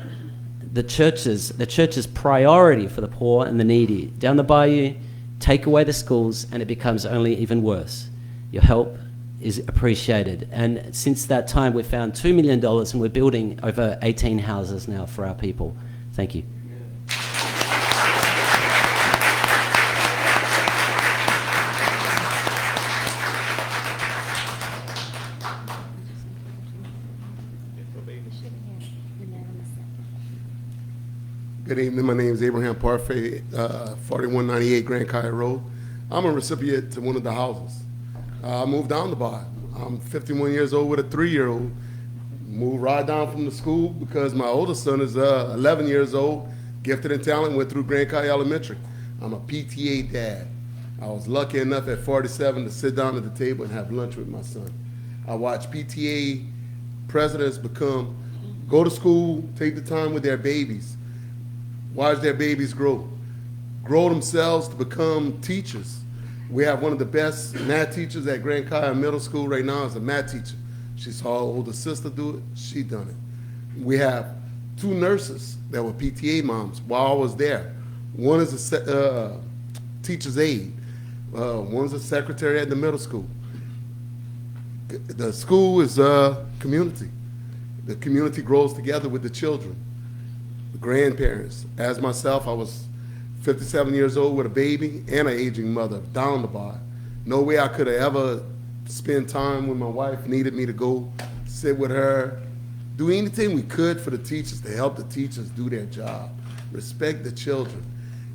the church's priority for the poor and the needy. Down the bayou, take away the schools, and it becomes only even worse. Your help is appreciated. And since that time, we've found $2 million, and we're building over 18 houses now for our people. Thank you. Good evening. My name is Abraham Parfait, 4198 Grand Caillou Road. I'm a recipient to one of the houses. I moved down the bar. I'm 51 years old with a 3-year-old. Moved right down from the school because my oldest son is 11 years old, gifted in talent, went through Grand Caillou Elementary. I'm a PTA dad. I was lucky enough at 47 to sit down at the table and have lunch with my son. I watched PTA presidents go to school, take the time with their babies, watch their babies grow themselves to become teachers, We have one of the best math teachers at Grand Kaya Middle School right now is a math teacher. She saw her older sister do it, she done it. We have 2 nurses that were PTA moms while I was there. One is a teacher's aide. One's a secretary at the middle school. The school is a community. The community grows together with the children, the grandparents. As myself, I was 57 years old with a baby and an aging mother down the bar. No way I could have ever spent time when my wife needed me to go sit with her, do anything we could for the teachers to help the teachers do their job. Respect the children.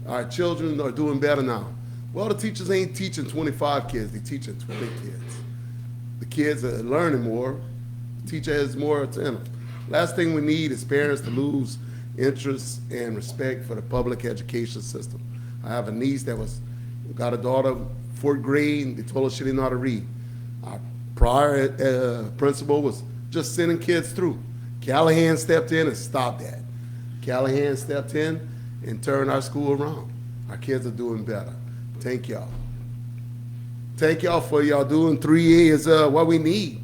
Our children are doing better now. Well, the teachers ain't teaching 25 kids, they're teaching 20 kids. The kids are learning more, the teacher has more to them. Last thing we need is parents to lose interest and respect for the public education system. I have a niece that got a daughter, 4th grade, and they told her she didn't know how to read. Our prior principal was just sending kids through. Callahan stepped in and stopped that. Callahan stepped in and turned our school around. Our kids are doing better. Thank y'all. Thank y'all for y'all doing 3A is what we need.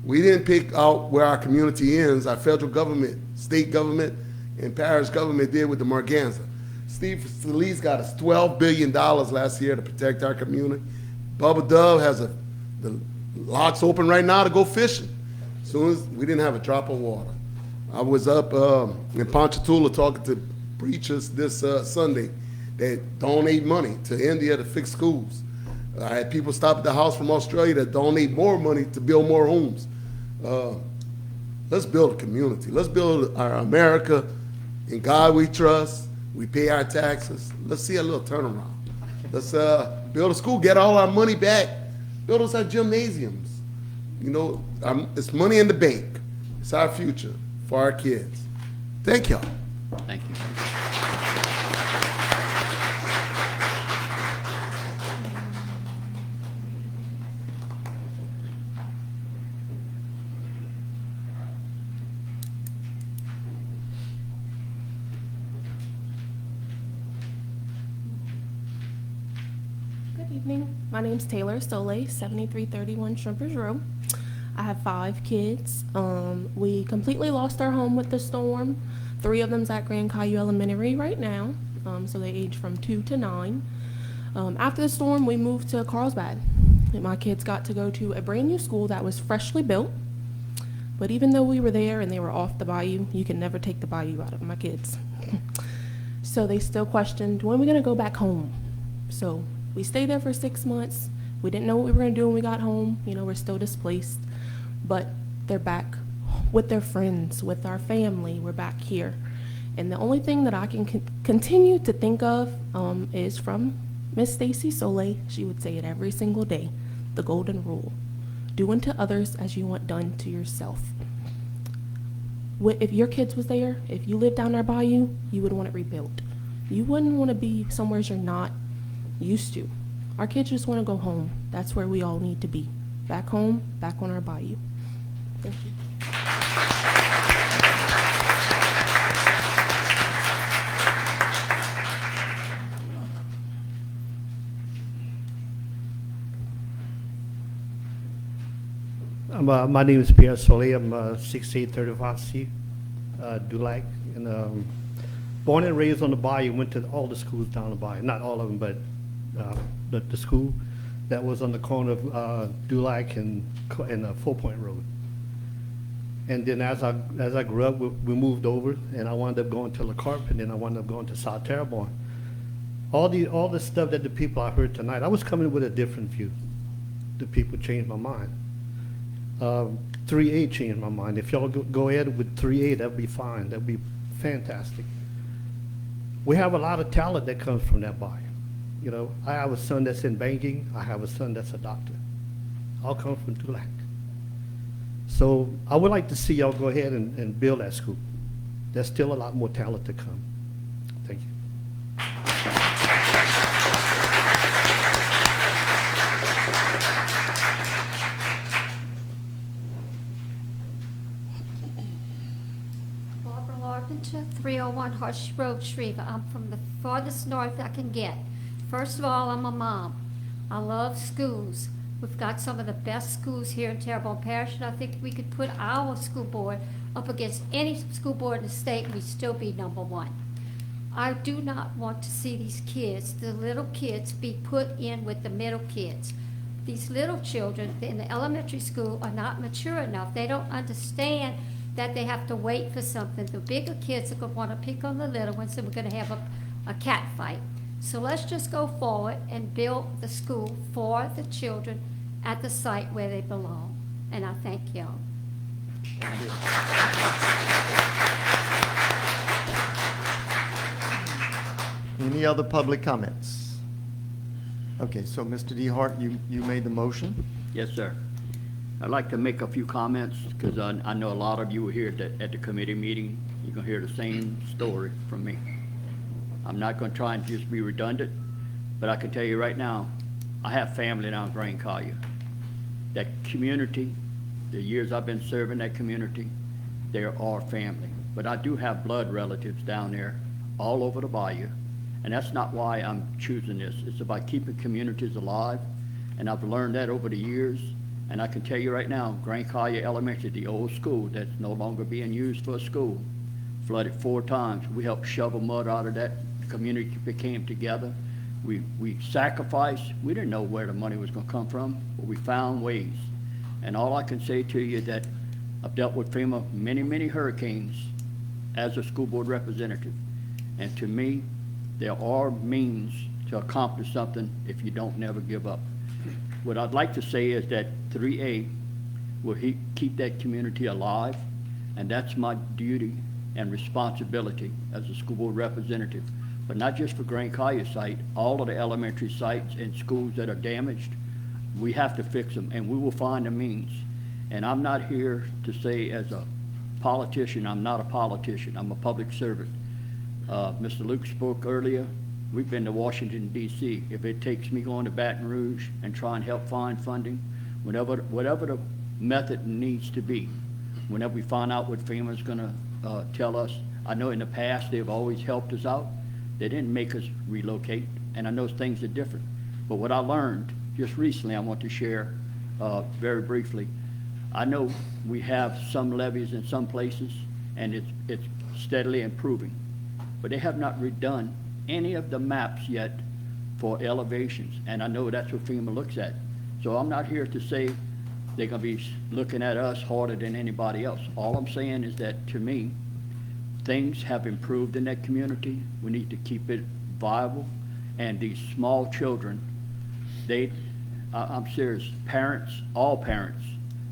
We didn't pick out where our community ends. Our federal government, state government, and parish government did with the Morganza. Steve Solis got us $12 billion last year to protect our community. Bubba Dove has the locks open right now to go fishing. As soon as we didn't have a drop of water. I was up in Ponchatoula talking to preachers this Sunday that donate money to India to fix schools. I had people stop at the house from Australia that donate more money to build more homes. Let's build a community. Let's build our America. In God we trust. We pay our taxes. Let's see a little turnaround. Let's build a school, get all our money back. Build us our gymnasiums. You know, it's money in the bank. It's our future for our kids. Thank y'all. Thank you. Good evening. My name's Taylor Soleil, 7331 Shrimpers Road. I have 5 kids. We completely lost our home with the storm. 3 of them's at Grand Caillou Elementary right now, so they age from 2 to 9. After the storm, we moved to Carlsbad. And my kids got to go to a brand new school that was freshly built. But even though we were there and they were off the bayou, you can never take the bayou out of my kids. So they still questioned, when are we going to go back home? So we stayed there for 6 months. We didn't know what we were going to do when we got home. You know, we're still displaced. But they're back with their friends, with our family. We're back here. And the only thing that I can continue to think of is from Miss Stacy Soleil. She would say it every single day, the golden rule. Do unto others as you want done to yourself. If your kids was there, if you lived down our bayou, you would want it rebuilt. You wouldn't want to be somewhere you're not used to. Our kids just want to go home. That's where we all need to be. Back home, back on our bayou. Thank you. My name is Pierre Soleil. I'm 6835C, Dulac. And, born and raised on the bayou, went to all the schools down the bayou. Not all of them, but the school that was on the corner of Dulac and 4 Point Road. And then as I grew up, we moved over, and I wound up going to La Carpe, and then I wound up going to South Terrebonne. All the stuff that the people I heard tonight, I was coming with a different view. The people changed my mind. 3A changed my mind. If y'all go ahead with 3A, that'd be fine. That'd be fantastic. We have a lot of talent that comes from that bayou. You know, I have a son that's in banking. I have a son that's a doctor. All come from Dulac. So I would like to see y'all go ahead and build that school. There's still a lot more talent to come. Thank you. Barbara Larpenter, 301 Hush Road, Shreva. I'm from the farthest north I can get. First of all, I'm a mom. I love schools. We've got some of the best schools here in Terrebonne Parish, and I think we could put our school board up against any school board in the state, and we'd still be #1. I do not want to see these kids, the little kids, be put in with the middle kids. These little children in the elementary school are not mature enough. They don't understand that they have to wait for something. The bigger kids are going to want to pick on the little ones, and we're going to have a cat fight. So let's just go forward and build the school for the children at the site where they belong. And I thank y'all. Any other public comments? Okay, so Mr. DeHart, you made the motion? Yes, sir. I'd like to make a few comments because I know a lot of you were here at the committee meeting. You're going to hear the same story from me. I'm not going to try and just be redundant, but I can tell you right now, I have family down in Grand Collier. That community, the years I've been serving that community, they're our family. But I do have blood relatives down there all over the bayou, and that's not why I'm choosing this. It's about keeping communities alive, and I've learned that over the years. And I can tell you right now, Grand Collier Elementary, the old school that's no longer being used for a school, flooded 4 times. We helped shovel mud out of that. The community came together. We sacrificed. We didn't know where the money was going to come from, but we found ways. And all I can say to you is that I've dealt with FEMA many, many hurricanes as a school board representative. And to me, there are means to accomplish something if you don't never give up. What I'd like to say is that 3A will keep that community alive, and that's my duty and responsibility as a school board representative. But not just for Grand Collier site, all of the elementary sites and schools that are damaged, we have to fix them, and we will find a means. And I'm not here to say as a politician, I'm not a politician, I'm a public servant. Mr. Luke spoke earlier. We've been to Washington, D.C. If it takes me going to Baton Rouge and try and help find funding, whatever the method needs to be, whenever we find out what FEMA's going to tell us. I know in the past they've always helped us out. They didn't make us relocate, and I know things are different. But what I learned just recently, I want to share very briefly. I know we have some levees in some places, and it's steadily improving, but they have not redone any of the maps yet for elevations, and I know that's what FEMA looks at. So I'm not here to say they're going to be looking at us harder than anybody else. All I'm saying is that, to me, things have improved in that community. We need to keep it viable, and these small children, I'm serious, parents, all parents,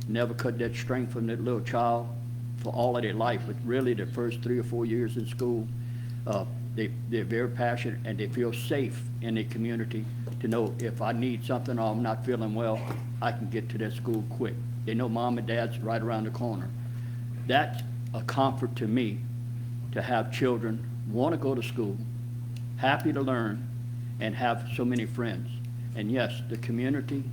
never cut that string from that little child for all of their life, but really the first 3 or 4 years in school. They're very passionate, and they feel safe in the community to know if I need something or I'm not feeling well, I can get to that school quick. They know mom and dad's right around the corner. That's a comfort to me, to have children want to go to school, happy to learn, and have so many friends. And yes, the community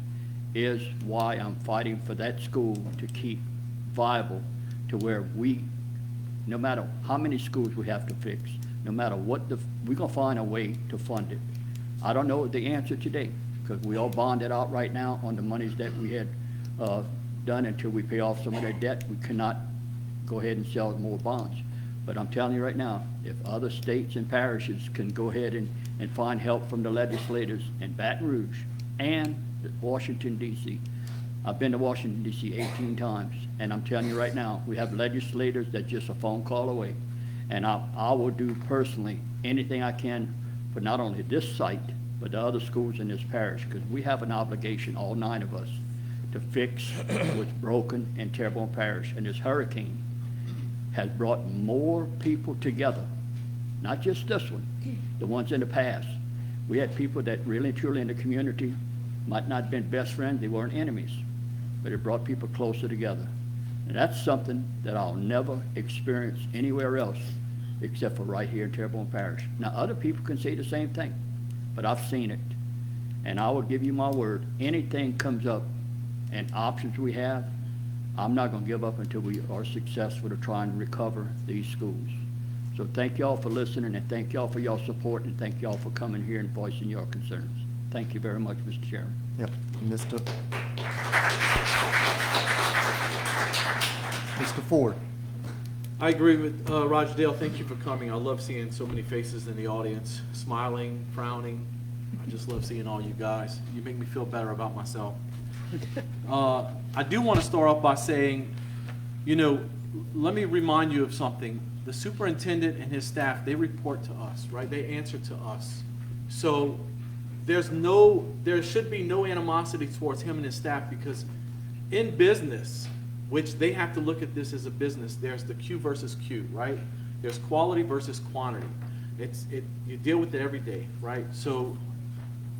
is why I'm fighting for that school to keep viable, to where no matter how many schools we have to fix, no matter what, we're going to find a way to fund it. I don't know the answer today, because we all bonded out right now on the monies that we had done until we pay off some of that debt. We cannot go ahead and sell more bonds. But I'm telling you right now, if other states and parishes can go ahead and find help from the legislators in Baton Rouge and Washington, D.C. I've been to Washington, D.C. 18 times, and I'm telling you right now, we have legislators that just a phone call away. And I will do personally anything I can for not only this site, but the other schools in this parish, because we have an obligation, all 9 of us, to fix what's broken in Terrebonne Parish. And this hurricane has brought more people together, not just this one, the ones in the past. We had people that really and truly in the community might not have been best friends, they weren't enemies, but it brought people closer together. And that's something that I'll never experience anywhere else except for right here in Terrebonne Parish. Now, other people can say the same thing, but I've seen it. And I will give you my word, anything comes up and options we have, I'm not going to give up until we are successful to try and recover these schools. So thank y'all for listening, and thank y'all for y'all support, and thank y'all for coming here and voicing your concerns. Thank Thank you very much, Mr. Chairman. Yep, Mr. Ford. I agree with Roger Dale. Thank you for coming. I love seeing so many faces in the audience, smiling, frowning. I just love seeing all you guys. You make me feel better about myself. I do want to start off by saying, you know, let me remind you of something. The superintendent and his staff, they report to us, right? They answer to us. So there should be no animosity towards him and his staff, because in business, which they have to look at this as a business, there's the Q versus Q, right? There's quality versus quantity. You deal with it every day, right? So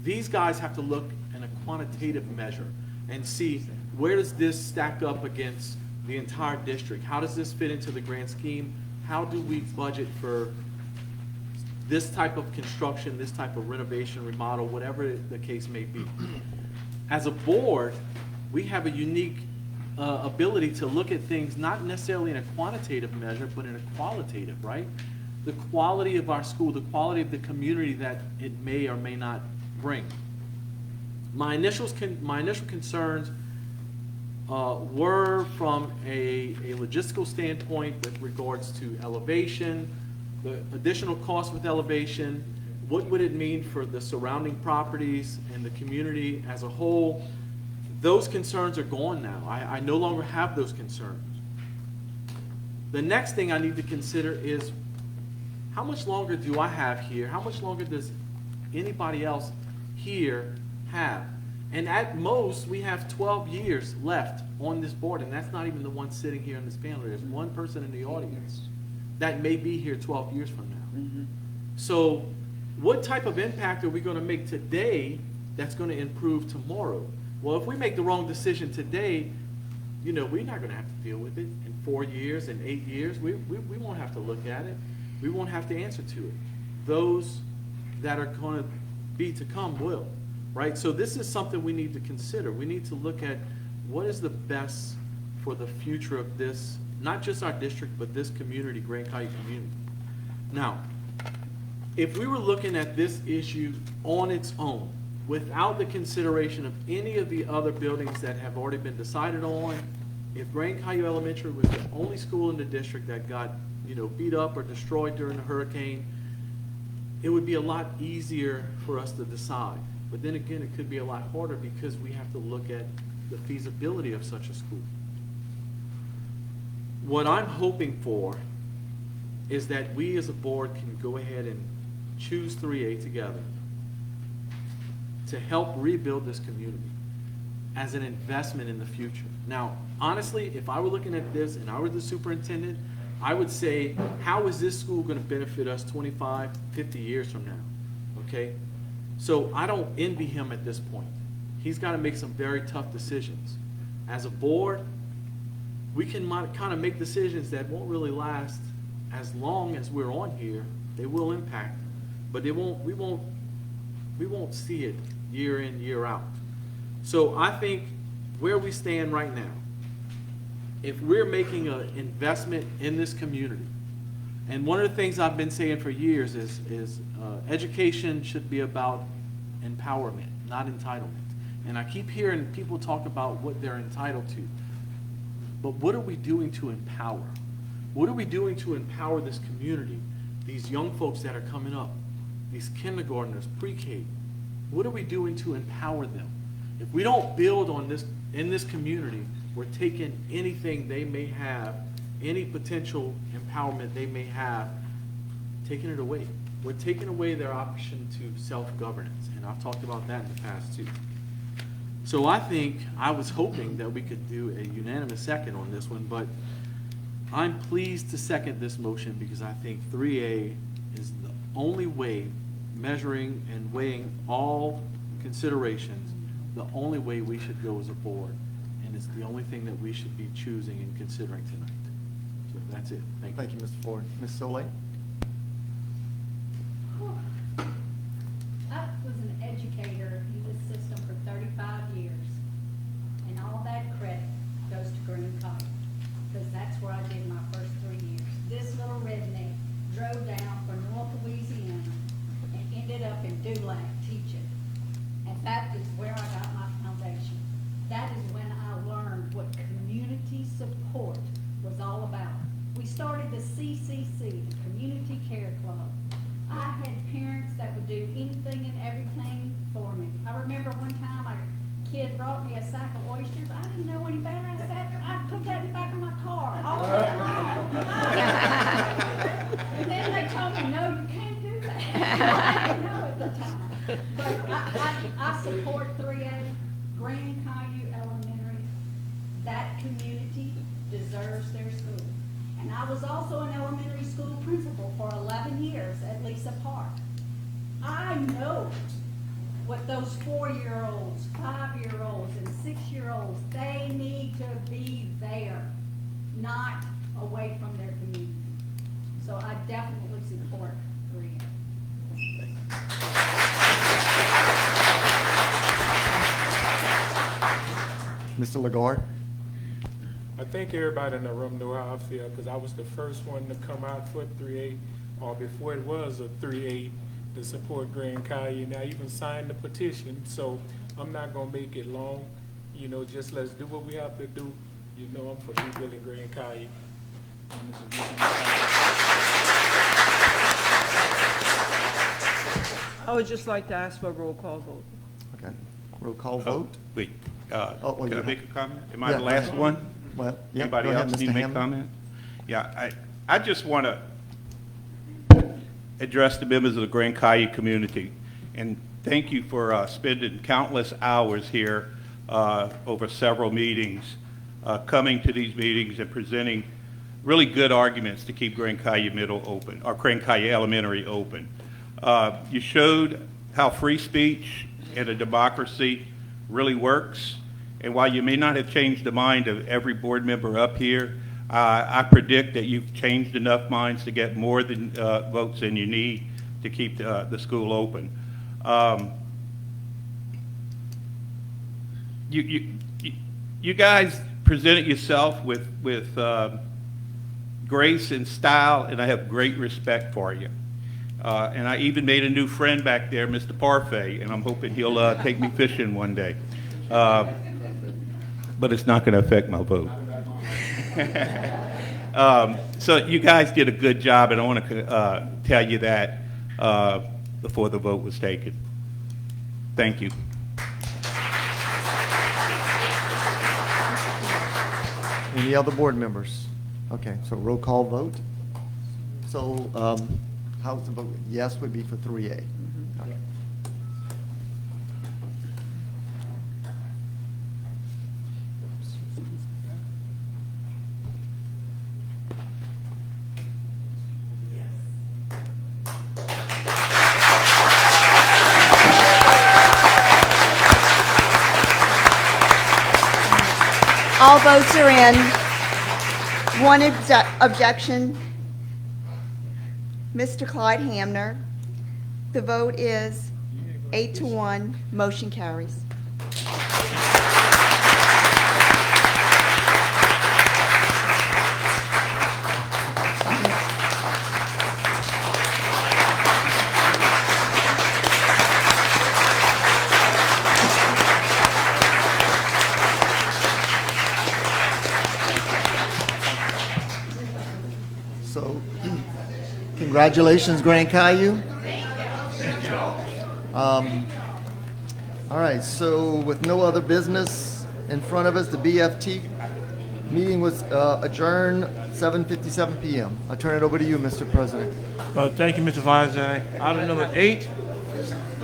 these guys have to look in a quantitative measure and see, where does this stack up against the entire district? How does this fit into the grand scheme? How do we budget for this type of construction, this type of renovation, remodel, whatever the case may be? As a board, we have a unique ability to look at things not necessarily in a quantitative measure, but in a qualitative, right? The quality of our school, the quality of the community that it may or may not bring. My initial concerns were from a logistical standpoint with regards to elevation, the additional cost with elevation, what would it mean for the surrounding properties and the community as a whole. Those concerns are gone now. I no longer have those concerns. The next thing I need to consider is, how much longer do I have here? How much longer does anybody else here have? And at most, we have 12 years left on this board, and that's not even the one sitting here in this panel. There's one person in the audience that may be here 12 years from now. So what type of impact are we going to make today that's going to improve tomorrow? Well, if we make the wrong decision today, you know, we're not going to have to deal with it in 4 years and 8 years. We won't have to look at it. We won't have to answer to it. Those that are going to be to come will, right? So this is something we need to consider. We need to look at what is the best for the future of this, not just our district, but this community, Grand Caillou community. Now, if we were looking at this issue on its own, without the consideration of any of the other buildings that have already been decided on, if Grand Caillou Elementary was the only school in the district that got, you know, beat up or destroyed during the hurricane, it would be a lot easier for us to decide. But then again, it could be a lot harder because we have to look at the feasibility of such a school. What I'm hoping for is that we as a board can go ahead and choose 3A together to help rebuild this community as an investment in the future. Now, honestly, if I were looking at this and I were the superintendent, I would say, how is this school going to benefit us 25, 50 years from now? Okay? So I don't envy him at this point. He's got to make some very tough decisions. As a board, we can kind of make decisions that won't really last as long as we're on here. They will impact, but we won't see it year in, year out. So I think where we stand right now, if we're making an investment in this community, and one of the things I've been saying for years is education should be about empowerment, not entitlement. And I keep hearing people talk about what they're entitled to. But what are we doing to empower? What are we doing to empower this community, these young folks that are coming up, these kindergartners, pre-K? What are we doing to empower them? If we don't build on this in this community, we're taking anything they may have, any potential empowerment they may have, taking it away. We're taking away their option to self-governance, and I've talked about that in the past too. So I was hoping that we could do a unanimous second on this one, but I'm pleased to second this motion because I think 3A is the only way, measuring and weighing all considerations, the only way we should go as a board, and it's the only thing that we should be choosing and considering tonight. So that's it. Thank you. Thank you, Mr. Ford. Ms. Soleil? I was an educator in this system for 35 years, and all that credit goes to Grand Caillou, because that's where I did my first 3 years. This little redneck drove down from North Louisiana and ended up in Dulac teaching. And me a sack of oysters. I didn't know any better. I said, I put that in the back of my car. All day long. And then they told me, no, you can't do that. I didn't know at the time. But I support 3A, Grand Caillou Elementary. That community deserves their school. And I was also an elementary school principal for 11 years at Lisa Park. I know what those 4-year-olds, 5-year-olds, and 6-year-olds, they need to be there, not away from their community. So I definitely support 3A. Mr. Lagarde? I think everybody in the room knew how I feel, because I was the first one to come out for 3A, or before it was a 3A, to support Grand Caillou. And I even signed the petition, so I'm not gonna make it long. You know, just let's do what we have to do. You know, I'm for rebuilding Grand Caillou. I would just like to ask for a roll call vote. Okay, roll call vote. Wait, well, can you I make a comment? Am I Yeah, the go last ahead. one? Well, yeah, Anybody go ahead, else need Mr. to make a Hammond. comment? Yeah, I just want to address the members of the Grand Caillou community, and thank you for spending countless hours here over several meetings, coming to these meetings and presenting really good arguments to keep Grand Caillou Middle open, or Grand Caillou Elementary open. You showed how free speech and a democracy really works, and while you may not have changed the mind of every board member up here, I predict that you've changed enough minds to get more than votes than you need to keep the school open. You guys presented yourself with grace and style, and I have great respect for you. And I even made a new friend back there, Mr. Parfait, and I'm hoping he'll take me fishing one day. But it's not going to affect my vote. So you guys did a good job, and I want to tell you that before the vote was taken. Thank you. Any other board members? Okay, so roll call vote. So how's the vote? Yes would be for 3A. Okay. All votes are in. One objection, Mr. Clyde Hamner. The vote is 8-1, motion carries. So, congratulations, Grand Caillou. All right, so with no other business in front of us, the BFT meeting was adjourned 7:57 p.m. I turn it over to you, Mr. President. Thank you, Mr. Vice. Item number 8,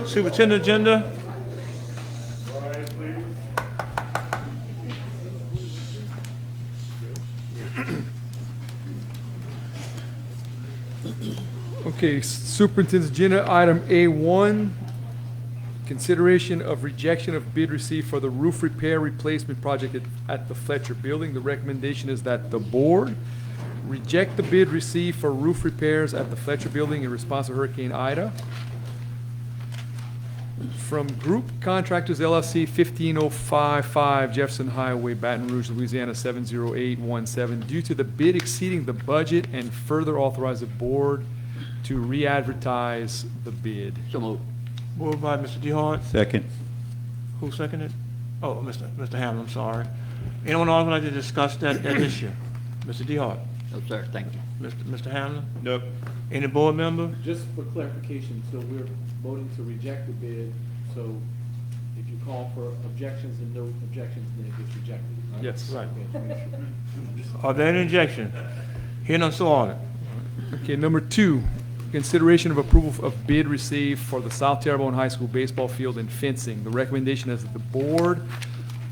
superintendent agenda. Okay, Superintendent's agenda, item A1, consideration of rejection of bid received for the roof repair replacement project at the Fletcher Building. The recommendation is that the board reject the bid received for roof repairs at the Fletcher Building in response to Hurricane Ida. From Group Contractors LLC, 15055 Jefferson Highway, Baton Rouge, Louisiana, 70817, due to the bid exceeding the budget and further authorize the board to re-advertise the bid. So moved. Moved by Mr. DeHart. Second. Who seconded? Oh, Mr. Hammond, I'm sorry. Anyone else would like to discuss that issue? Mr. DeHart. No, sir, thank you. Mr. Hamlin? Nope. Any board member? Just for clarification, so we're voting to reject the bid, so if you call for objections, and no objections, then it gets rejected. Right? Yes. Right. Okay. Are there any objections? Hearing none, so ordered. Okay, number 2, consideration of approval of bid received for the South Terrebonne High School baseball field and fencing. The recommendation is that the board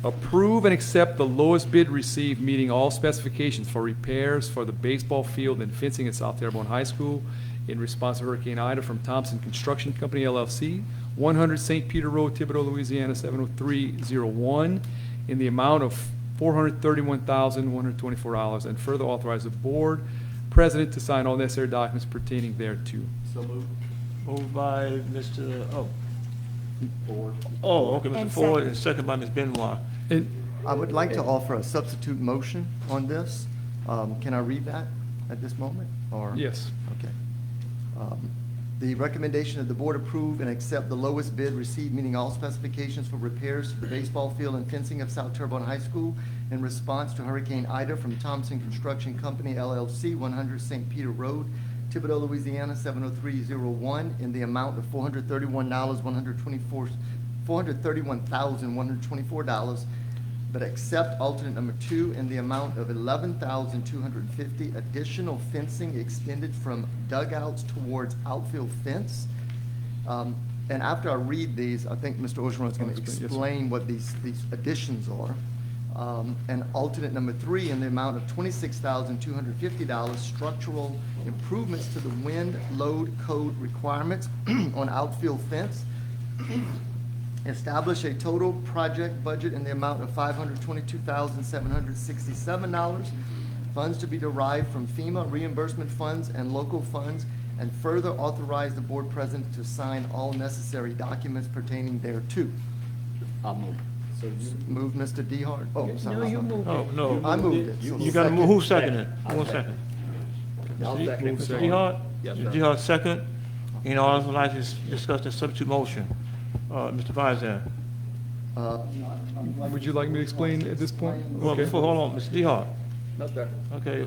approve and accept the lowest bid received, meeting all specifications for repairs for the baseball field and fencing at South Terrebonne High School in response to Hurricane Ida from Thompson Construction Company, LLC, 100 St. Peter Road, Thibodaux, Louisiana, 70301, in the amount of $431,124, and further authorize the board president to sign all necessary documents pertaining thereto. So moved. Moved by Mr. Ford. Oh, okay, Mr. And Ford, second. and second by Ms. Benoit. And I would like to offer a substitute motion on this. Can I read that at this moment, or? yes. Okay. The recommendation that the board approve and accept the lowest bid received, meeting all specifications for repairs to the baseball field and fencing of South Terrebonne High School in response to Hurricane Ida from Thompson Construction Company, LLC, 100 St. Peter Road, Thibodaux, Louisiana, 70301, in the amount of $431,124, but accept alternate number 2 in the amount of $11,250, additional fencing extended from dugouts towards outfield fence. And after I read these, I think Mr. Ogeron is going to Yes, sir. explain what these additions are. And alternate number 3 in the amount of $26,250, structural improvements to the wind load code requirements on outfield fence. Establish a total project budget in the amount of $522,767. Funds to be derived from FEMA reimbursement funds and local funds, and further authorize the board president to sign all necessary documents pertaining thereto. I'll move. So you, Move, Mr. Dehart. Oh, sorry. No, you moved Oh, it. no. I moved it. So You gotta move, who's seconding? One second. I'll second it. Mr. Dehart? Yes, Mr. sir. Dehart, second. You know, I would like to discuss the substitute motion. Mr. Visor. Would you like me to explain at this point? Well, Okay. before, hold on, Mr. Dehart. No, sir. Okay,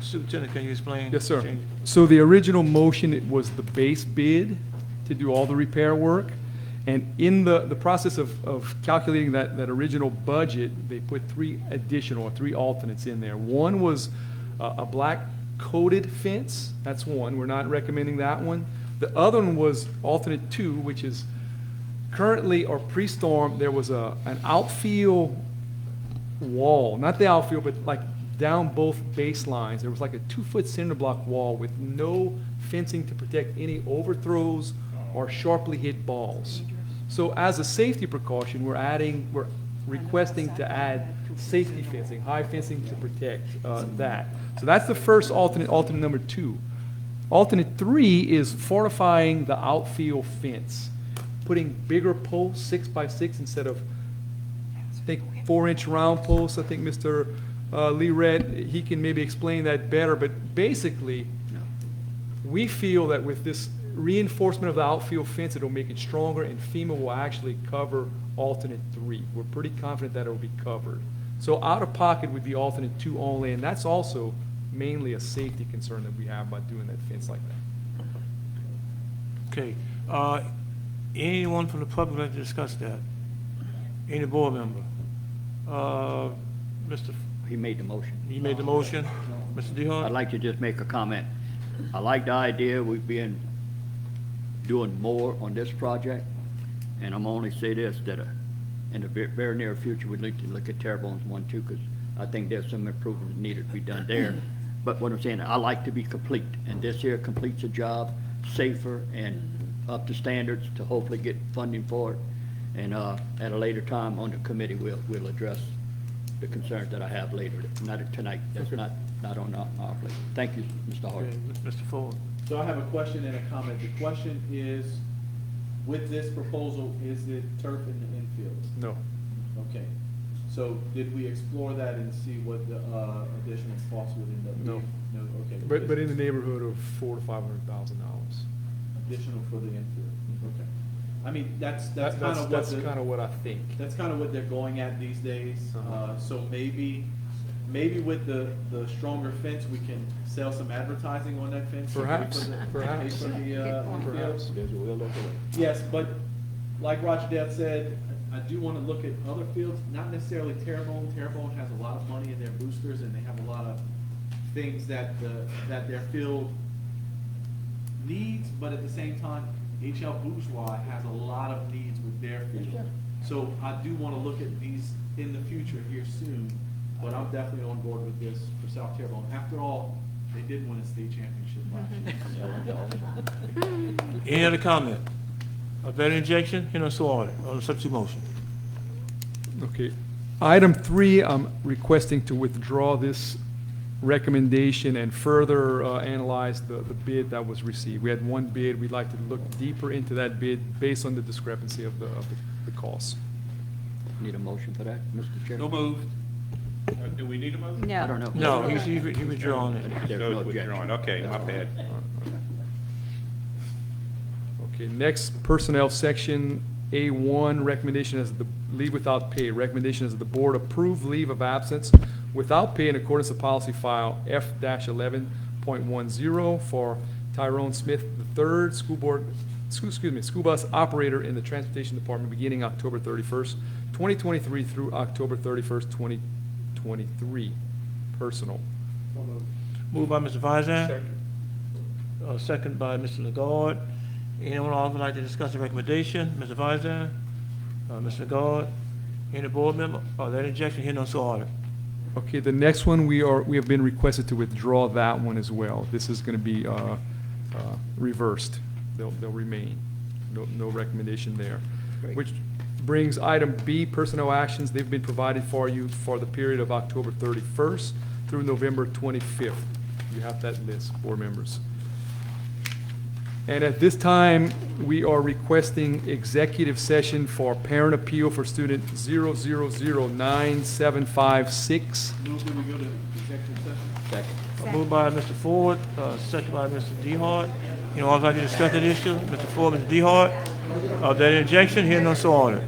Superintendent, can you explain? Yes, sir. change? So the original motion, it was the base bid to do all the repair work. And in the process of calculating that original budget, they put 3 alternates in there. One was a black coated fence. That's one. We're not recommending that one. The other one was alternate 2, which is currently, or pre-storm, there was an outfield wall, not the outfield, but like down both baselines. There was like a 2-foot cinder block wall with no fencing to protect any overthrows or sharply hit balls. So as a safety precaution, we're requesting to add safety fencing, high fencing to protect that. So that's the first alternate number 2. Alternate 3 is fortifying the outfield fence, putting bigger posts, 6 by 6 instead of, I think, 4-inch round posts. I think Mr. Lee Red, he can maybe explain that better, but basically, we feel that with this reinforcement of the outfield fence, it'll make it stronger, and FEMA will actually cover alternate 3. We're pretty confident that it'll be covered. So out of pocket would be alternate 2 only, and that's also mainly a safety concern that we have by doing that fence like that. Okay, anyone from the public like to discuss that? Any board member? Mr. He made the motion. You made the motion, Mr. Dehart? I'd like to just make a comment. I like the idea we've been doing more on this project, and I'm only say this, that in the very near future, we'd like to look at Terrebonne's 1 too, because I think there's some improvement needed to be done there. But what I'm saying, I like to be complete, and this here completes the job, safer and up to standards to hopefully get funding for it. And at a later time on the committee, we'll address the concerns that I have later, not tonight. That's not on our plate. Thank you, Mr. Hart. Okay, Mr. Ford. So I have a question and a comment. The question is, with this proposal, is it turf in the infield? No. Okay. So did we explore that and see what the additional cost would end up No. being? No. Okay. But in the neighborhood of $400,000 to $500,000. Additional for the infield. Okay. I mean, that's kind of what I think. That's kind of what they're going at these days. So maybe with the stronger fence, we can sell some advertising on that fence. Perhaps. Perhaps. Yes, but like Roger Dale said, I do want to look at other fields, not necessarily Terrebonne. Terrebonne has a lot of money in their boosters, and they have a lot of things that their field needs, but at the same time, HL Bourgeois has a lot of needs with their field. So I do want to look at these in the future here soon, but I'm definitely on board with this for South Terrebonne. After all, they did win a state championship last year. Any other comment? A better injection, so ordered, on the substitute motion. Okay. Item 3, I'm requesting to withdraw this recommendation and further analyze the bid that was received. We had one bid. We'd like to look deeper into that bid based on the discrepancy of the costs. Need a motion for that, Mr. Chairman? No move. Do we need a motion? No. I don't know. No, he withdrawn it. There's Goes no objection. withdrawn. Okay, my bad. Okay, next, personnel section, A1, recommendation is the leave without pay. Recommendation is the board approve leave of absence without pay in accordance with policy file F-11.10 for Tyrone Smith III, school bus operator in the transportation department beginning October 31st, 2023 through October 31st, 2023. Personal. Moved by Mr. Faizan. Second by Mr. Lagarde. Anyone else would like to discuss the recommendation? Mr. Faizan? Mr. Lagarde? Any board member? That injection here, so ordered. Okay, the next one, we have been requested to withdraw that one as well. This is going to be reversed. They'll remain. No recommendation there. Great. Which brings item B, personnel actions. They've been provided for you for the period of October 31st through November 25th. You have that list, board members. And at this time, we are requesting executive session for parent appeal for student 0009756. Move that we go to executive session. Second. Moved by Mr. Ford, second by Mr. DeHart. Anyone else like to discuss that issue? Mr. Ford, Mr. DeHart? That injection here, so ordered.